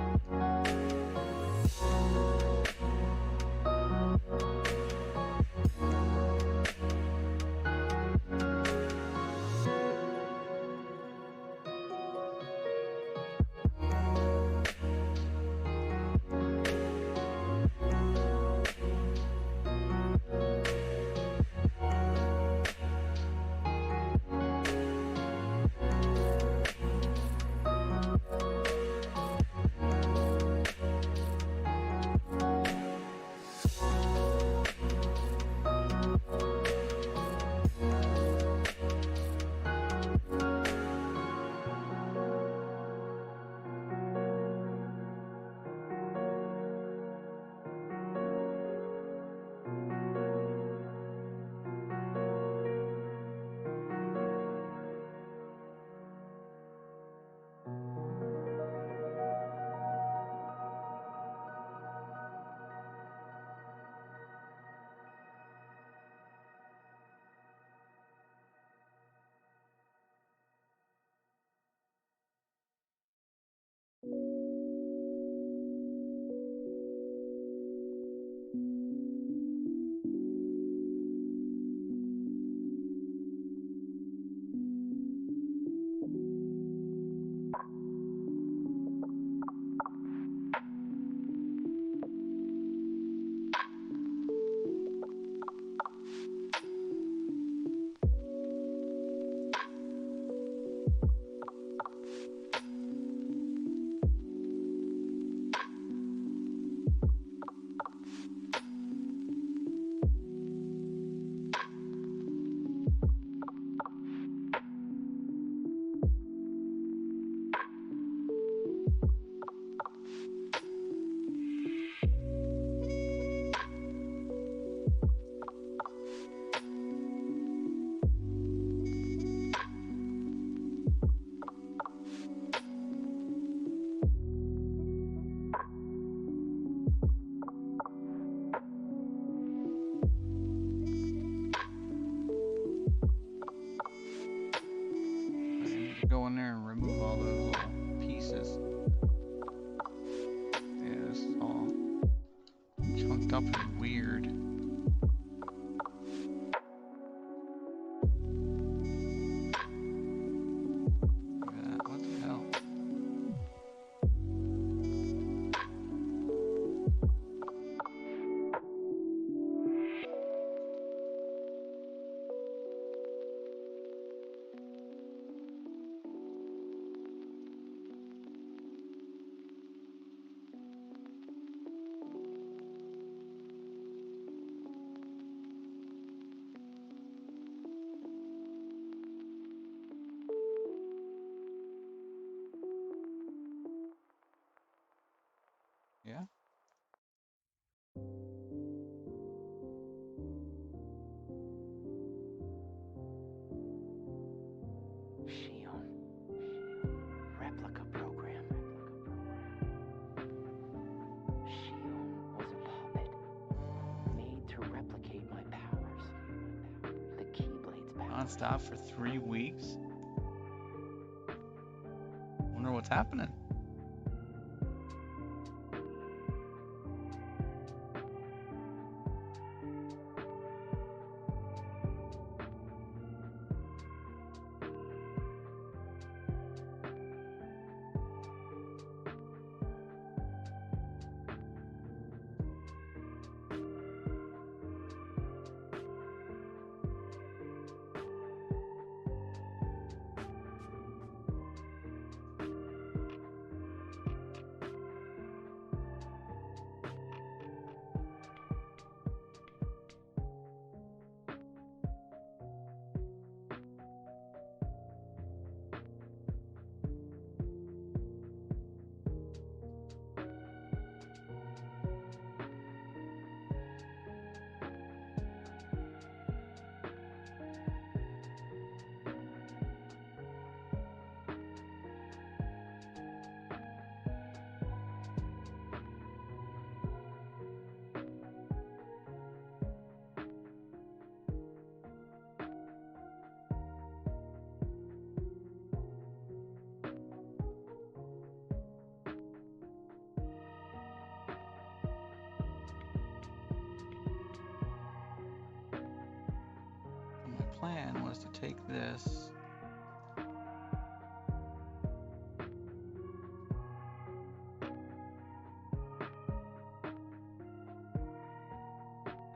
and remove all those little pieces. Yeah, this is all chunked up and weird. Look at that. What the hell? Yeah. Shion. Replica program. Shion was a puppet made to replicate my powers. The Keyblade's powers. Non-stop for 3 weeks? Wonder what's happening. My plan was to take this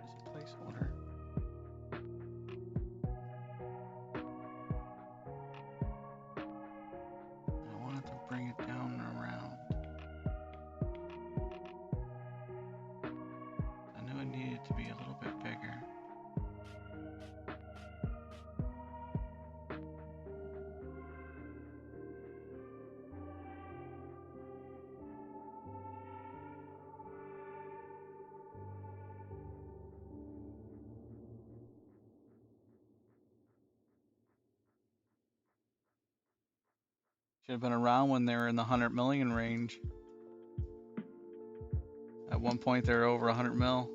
as a placeholder. I wanted to bring it down and around. I knew it needed to be a little bit bigger. Should have been around when they were in the 100 million range. At one point, they were over 100 mil.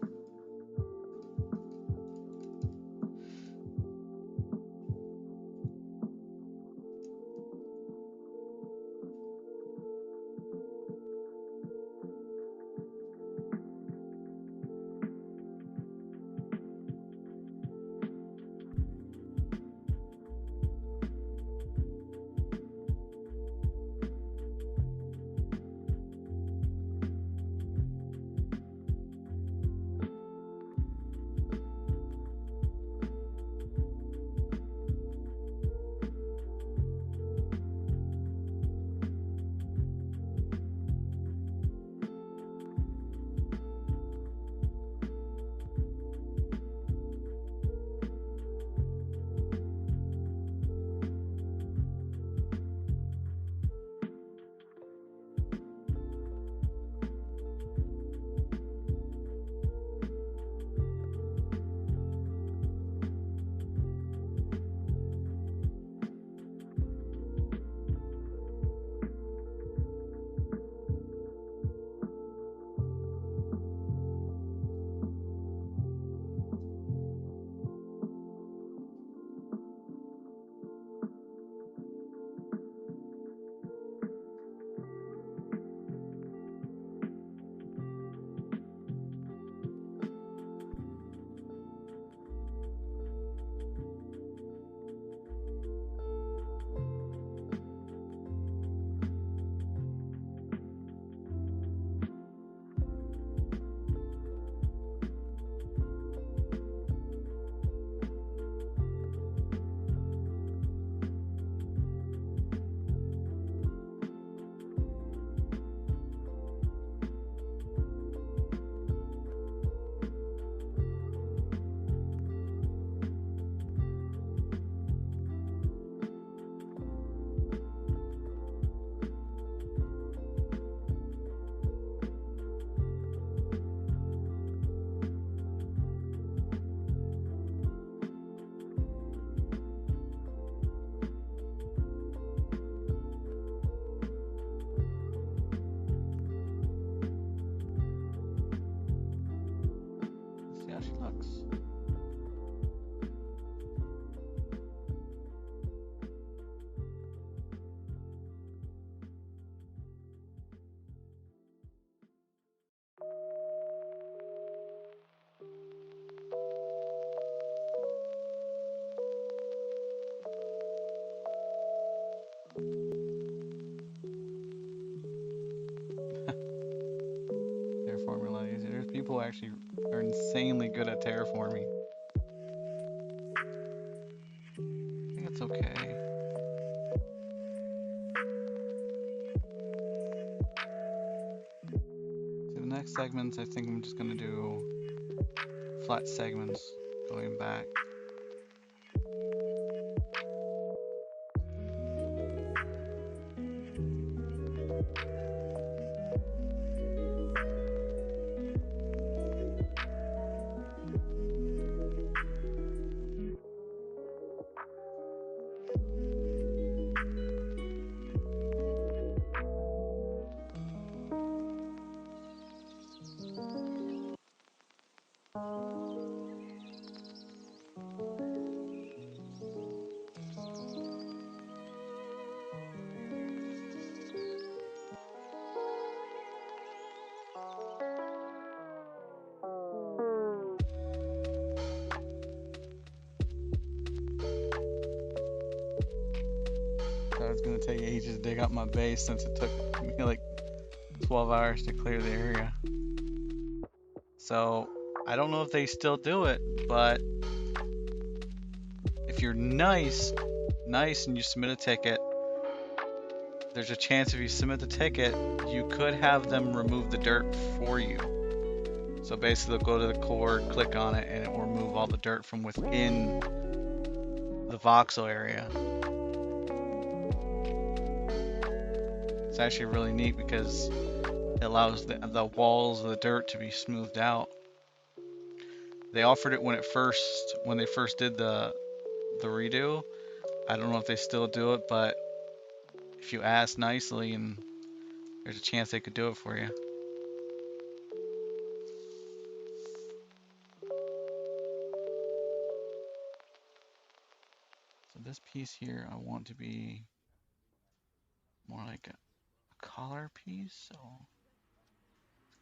people actually are insanely good at terraforming. I think it's okay. So the next segments, I think I'm just gonna do flat segments going back. So it's gonna take ages to dig up my base since it took me like 12 hours to clear the area. So I don't know if they still do it, but if you're nice and you submit a ticket, there's a chance if you submit the ticket, you could have them remove the dirt for you. So basically they'll go to the core, click on it, and it will remove all the dirt from within the voxel area. It's actually really neat because it allows the walls of the dirt to be smoothed out. They offered it when they first did the redo. I don't know if they still do it, but if you ask nicely, and there's a chance they could do it for you. So this piece here, I want to be more like a collar piece, so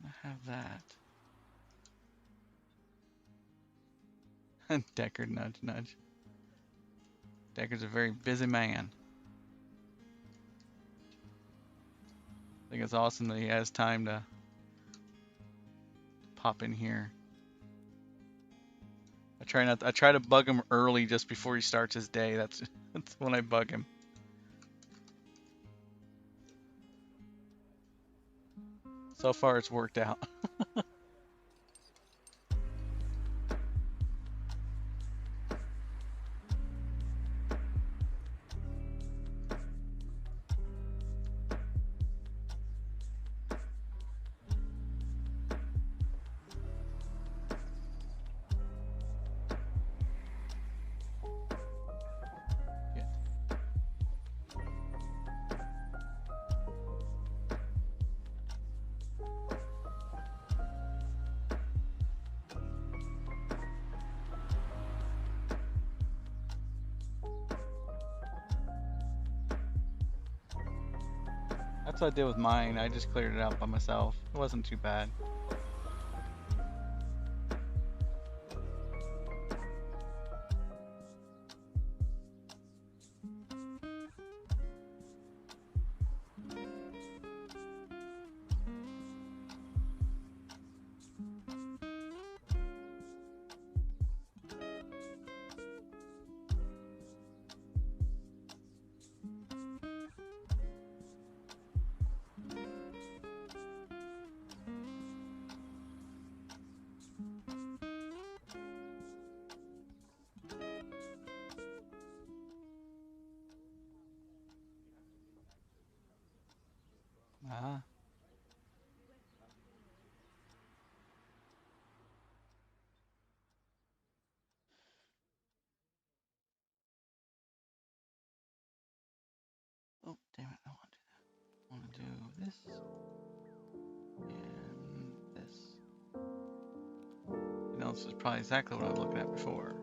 I'm gonna have that. Deckard, nudge, nudge. Deckard's a very busy man. I think it's awesome that he has time to pop in here. I try to bug him early just before he starts his day. That's when I bug him. So far it's worked out. That's what I did with mine. I just cleared it out by myself. It wasn't too bad. Ah. Oh, damn it. I want to do that. I want to do this. And this. You know, this is probably exactly what I was looking at before.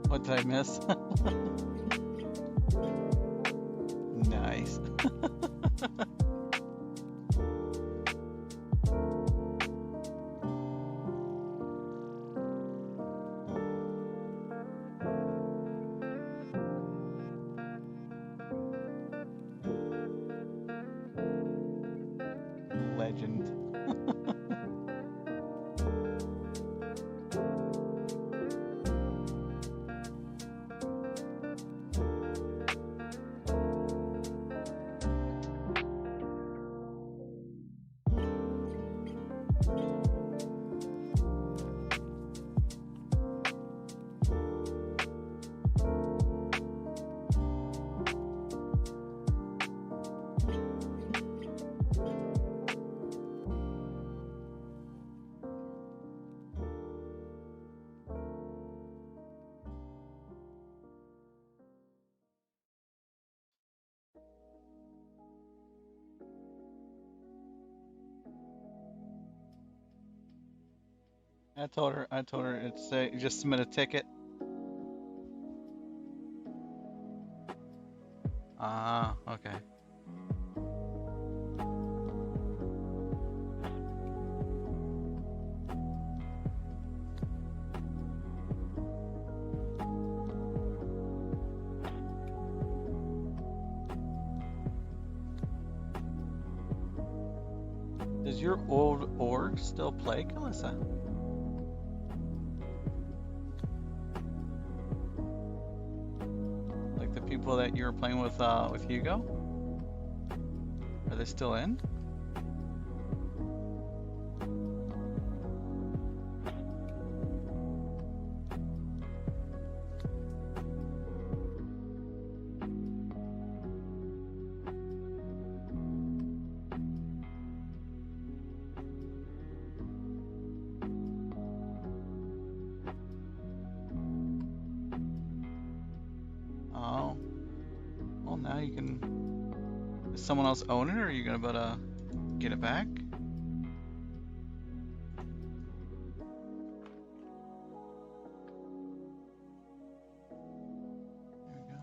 What did I miss? Nice. Legend. I told her it's you just submit a ticket. Ah, okay. Does your old org still play, Kalissa? Like the people that you were playing with Hugo? Are they still in? Oh, well now you can. Does someone else own it, or are you gonna be able to get it back? There we go.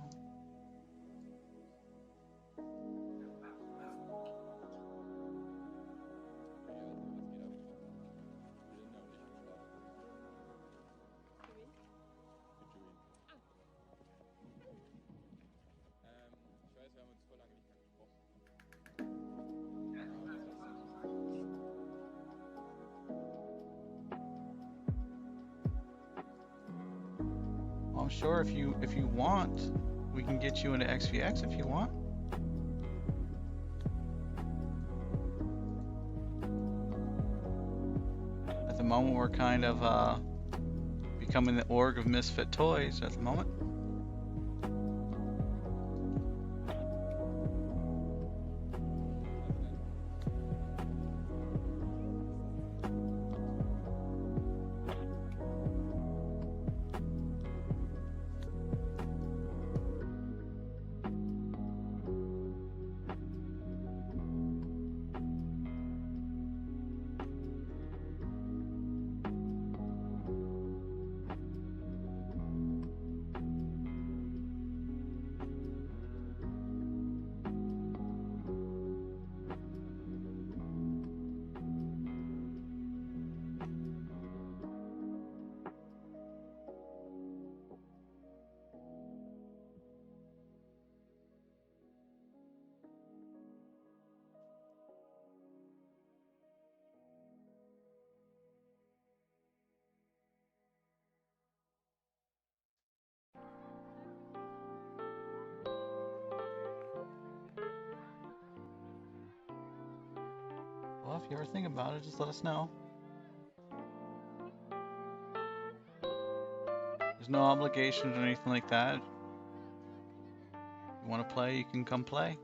Well, I'm sure if you want, we can get you into XVX if you want. At the moment, we're kind of becoming the org of Misfit Toys at the moment. Well, if you ever think about it, just let us know. There's no obligations or anything like that. If you want to play, you can come play.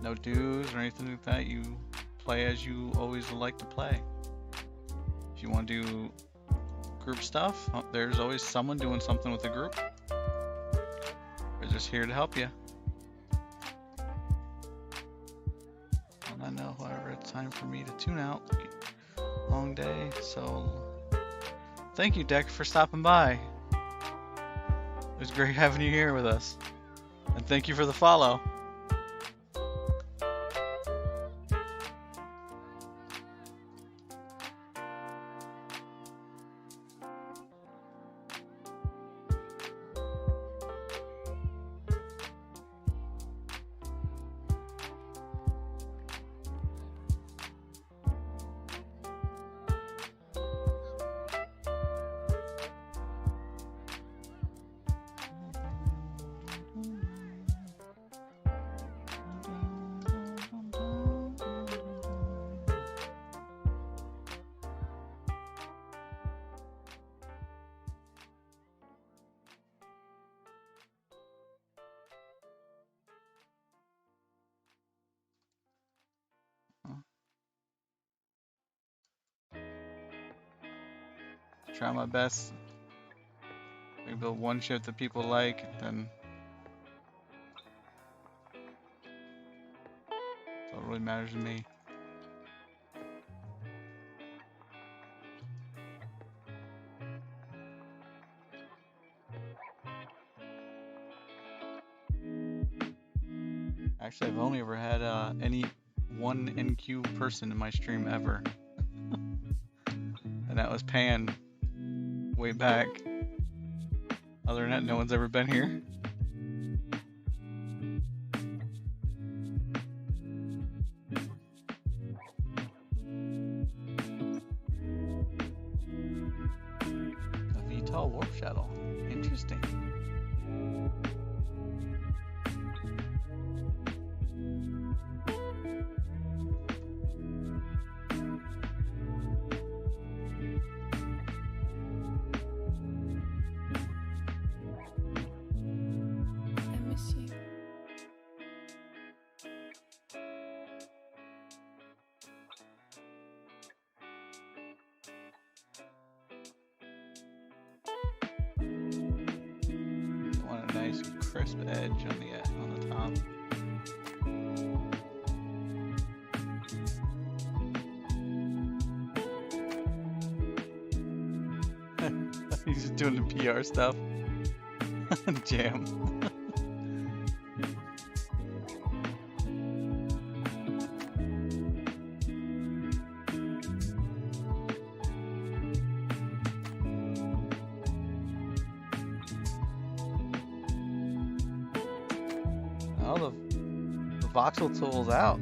No dues or anything like that. You play as you always like to play. If you want to do group stuff, there's always someone doing something with the group. We're just here to help you. And I know, however, it's time for me to tune out. Long day, so thank you, Deck, for stopping by. It was great having you here with us. And thank you for the follow. Try my best. Maybe build one ship that people like, then that's what really matters to me. Actually, I've only ever had any one NQ person in my stream ever. And that was Pan way back. Other than that, no one's ever been here. A VTOL warp shuttle. Interesting. I miss you. I want a nice crisp edge on the top. He's just doing the PR stuff. Jam. Oh, the voxel tool's out.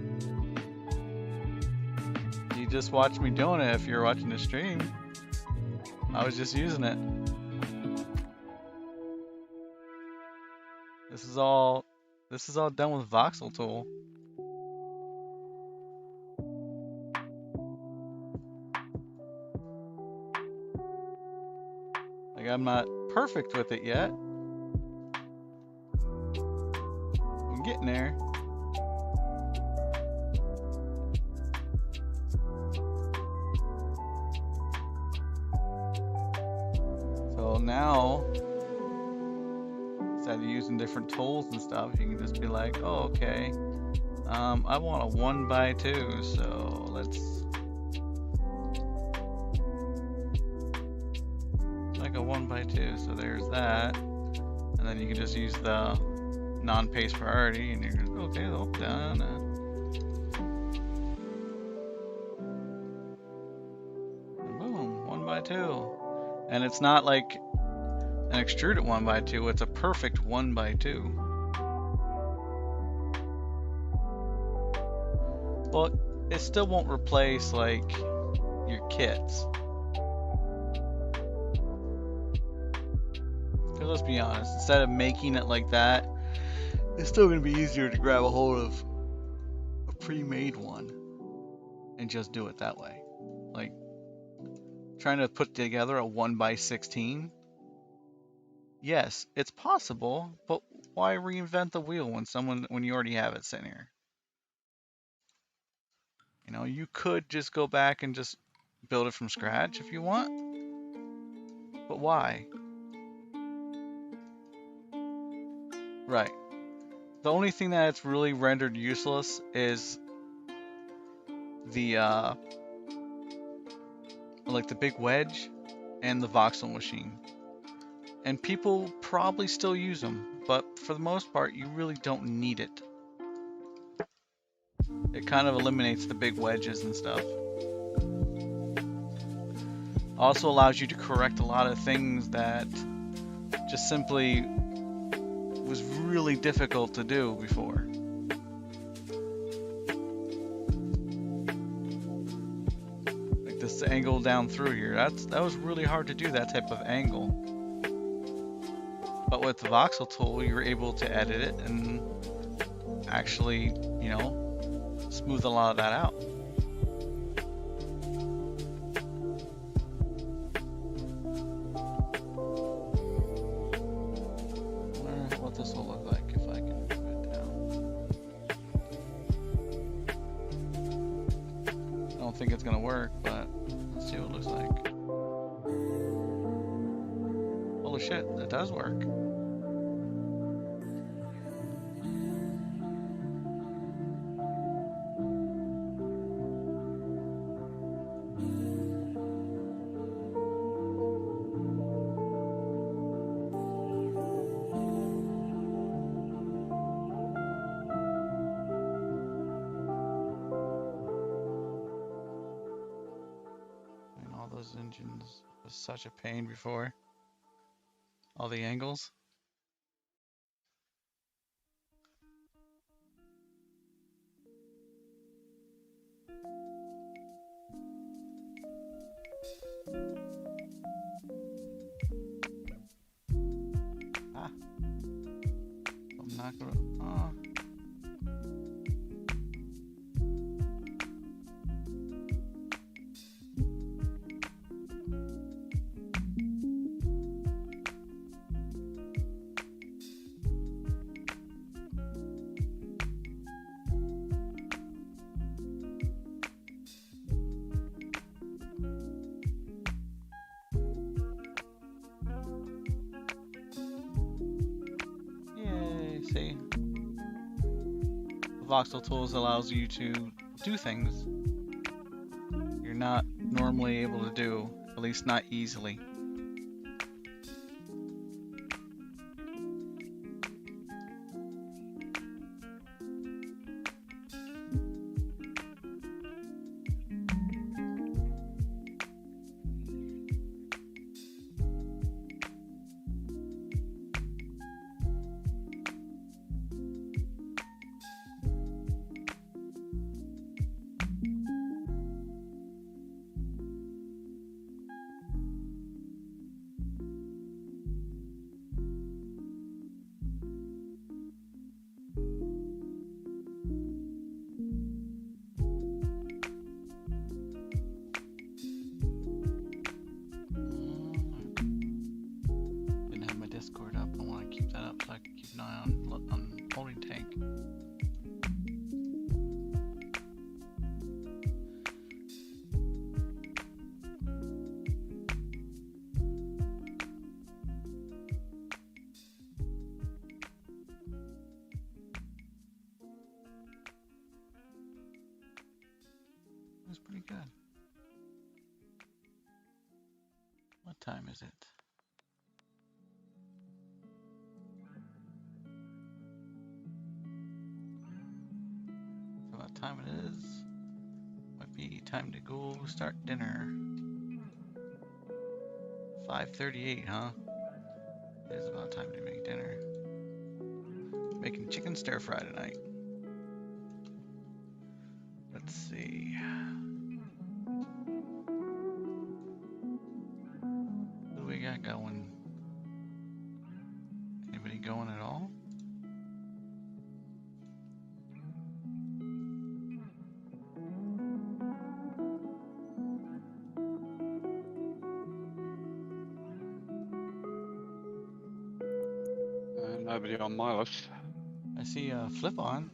You just watched me doing it if you're watching the stream. I was just using it. This is all done with voxel tool. Like, I'm not perfect with it yet. I'm getting there. So now, instead of using different tools and stuff, you can just be like, oh, okay, I want a 1x2, so let's like a 1x2. So there's that, and then you can just use the non-pace priority, and you're just, okay, well, done. Boom, 1x2. And it's not like an extruded 1x2, it's a perfect 1x2. Well, it still won't replace, like, your kits. Because let's be honest, instead of making it like that, it's still going to be easier to grab a hold of a pre-made one and just do it that way. Like, trying to put together a 1x16, yes, it's possible, but why reinvent the wheel when you already have it sitting here? You know, you could just go back and just build it from scratch if you want, but why? Right. The only thing that it's really rendered useless is the like the big wedge and the voxel machine. And people probably still use them, but for the most part, you really don't need it. It kind of eliminates the big wedges and stuff. Also allows you to correct a lot of things that just simply was really difficult to do before. Like this angle down through here, that was really hard to do, that type of angle. But with the voxel tool, you were able to edit it and actually, you know, smooth a lot of that out. I wonder what this will look like if I can move it down. I don't think it's gonna work, but let's see what it looks like. Holy shit, that does work. All those engines was such a pain before. All the angles. Ah. I'm not gonna. Yay, see? The voxel tools allows you to do things you're not normally able to do, at least not easily. Didn't have my Discord up. I want to keep that up so I can keep an eye on Holding Tank. It was pretty good. What time is it? So what time it is? Might be time to go start dinner. 5:38, huh? It is about time to make dinner. Making chicken stir fry tonight. Let's see. What do we got going? Anybody going at all? Nobody on my list. I see Flip on.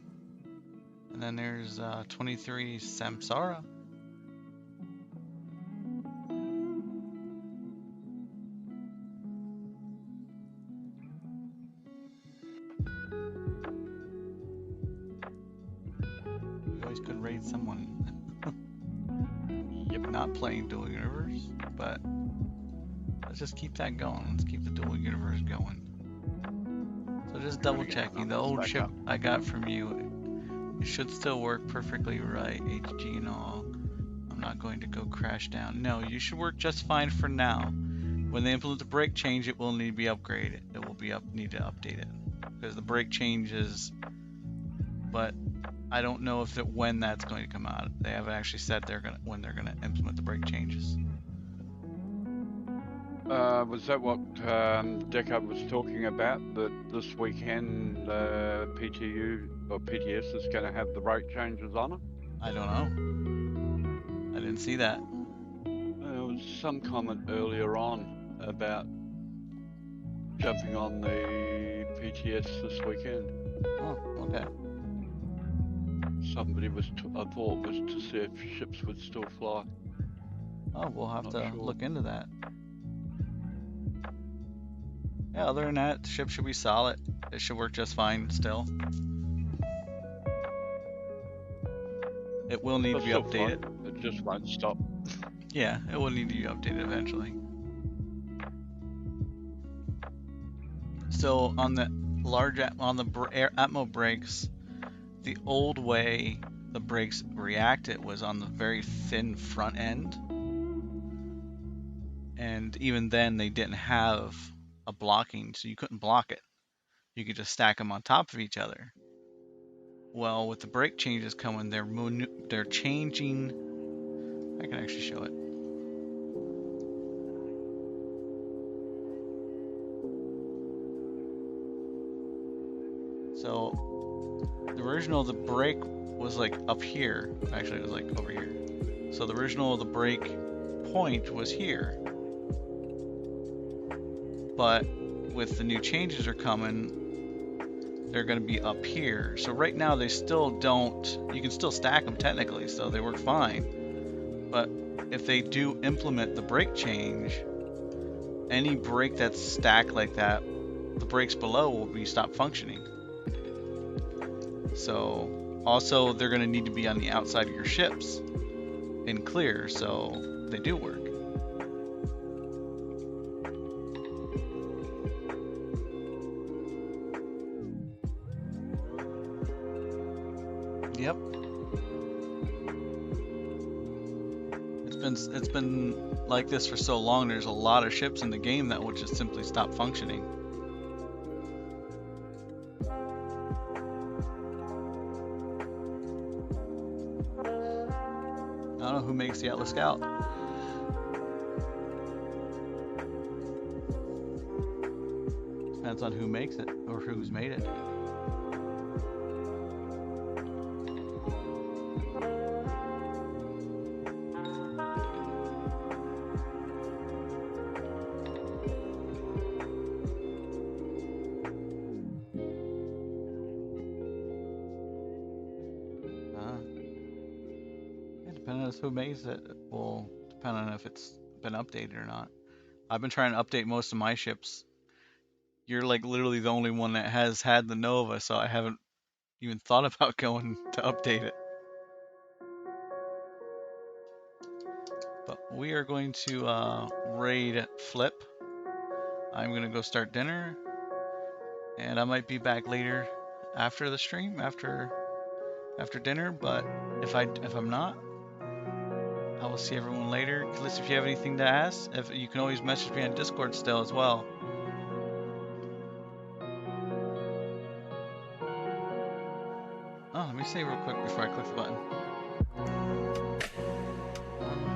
And then there's 23 Samsara. We always could raid someone. Yep. not playing Dual Universe, but let's just keep that going. Let's keep the Dual Universe going. So just double checking, the old ship I got from you, it should still work perfectly right, HG and all. I'm not going to go crash down. No, you should work just fine for now. When they implement the brake change, it will need to be upgraded. It will be need to update it because the brake changes, but I don't know if when that's going to come out. They haven't actually said when they're gonna implement the brake changes. Was that what Deckard was talking about? That this weekend PTU or PTS is going to have the brake changes on it? I don't know. I didn't see that. There was some comment earlier on about jumping on the PTS this weekend. Oh, okay. Somebody was, I thought, was to see if ships would still fly. Oh, we'll have Not to sure. look into that. Yeah, other than that, the ship should be solid. It should work just fine still. It will need to be It'll still fly. updated. It just won't stop. Yeah, it will need to be updated eventually. So on the large Atmo brakes, the old way the brakes reacted was on the very thin front end, and even then they didn't have a blocking, so you couldn't block it. You could just stack them on top of each other. Well, with the brake changes coming, they're changing. I can actually show it. So the original the brake was like up here. Actually, it was like over here. So the original the brake point was here. But with the new changes are coming, they're going to be up here. So right now they still don't, you can still stack them technically, so they work fine. But if they do implement the brake change, any brake that's stacked like that, the brakes below will be stopped functioning. So also they're going to need to be on the outside of your ships in clear, so they do work. Yep. It's been like this for so long. There's a lot of ships in the game that will just simply stop functioning. I don't know who makes the Atlas Scout. Depends on who makes it or who's made it. Depending on who makes it will depend on if it's been updated or not. I've been trying to update most of my ships. You're like literally the only one that has had the Nova, so I haven't even thought about going to update it. But we are going to raid Flip. I'm gonna go start dinner, and I might be back later after the stream, after dinner. But if I'm not, I will see everyone later. Listen, if you have anything to ask, if you can always message me on Discord still as well. Oh, let me say real quick before I click the button.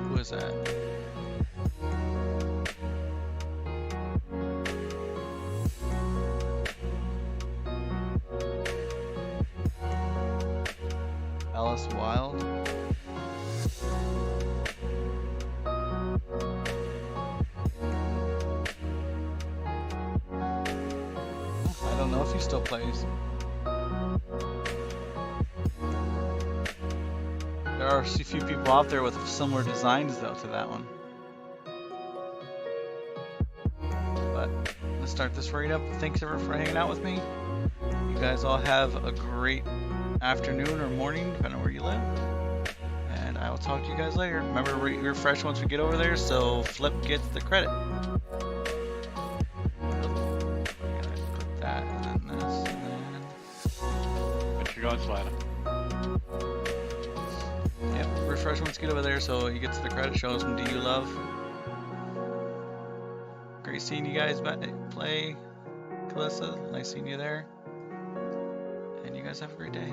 Who is that? Alice Wild. I don't know if he still plays. There are a few people out there with similar designs though to that one. But let's start this raid up. Thanks everyone for hanging out with me. You guys all have a great afternoon or morning, depending on where you live. And I will talk to you guys later. Remember, refresh once we get over there, so Flip gets the credit. Put that, and then this, and then... But you're going later. Yep, refresh once you get over there, so he gets the credit. Show us some Do You Love. Great seeing you guys play. Calissa, nice seeing you there. And you guys have a great day.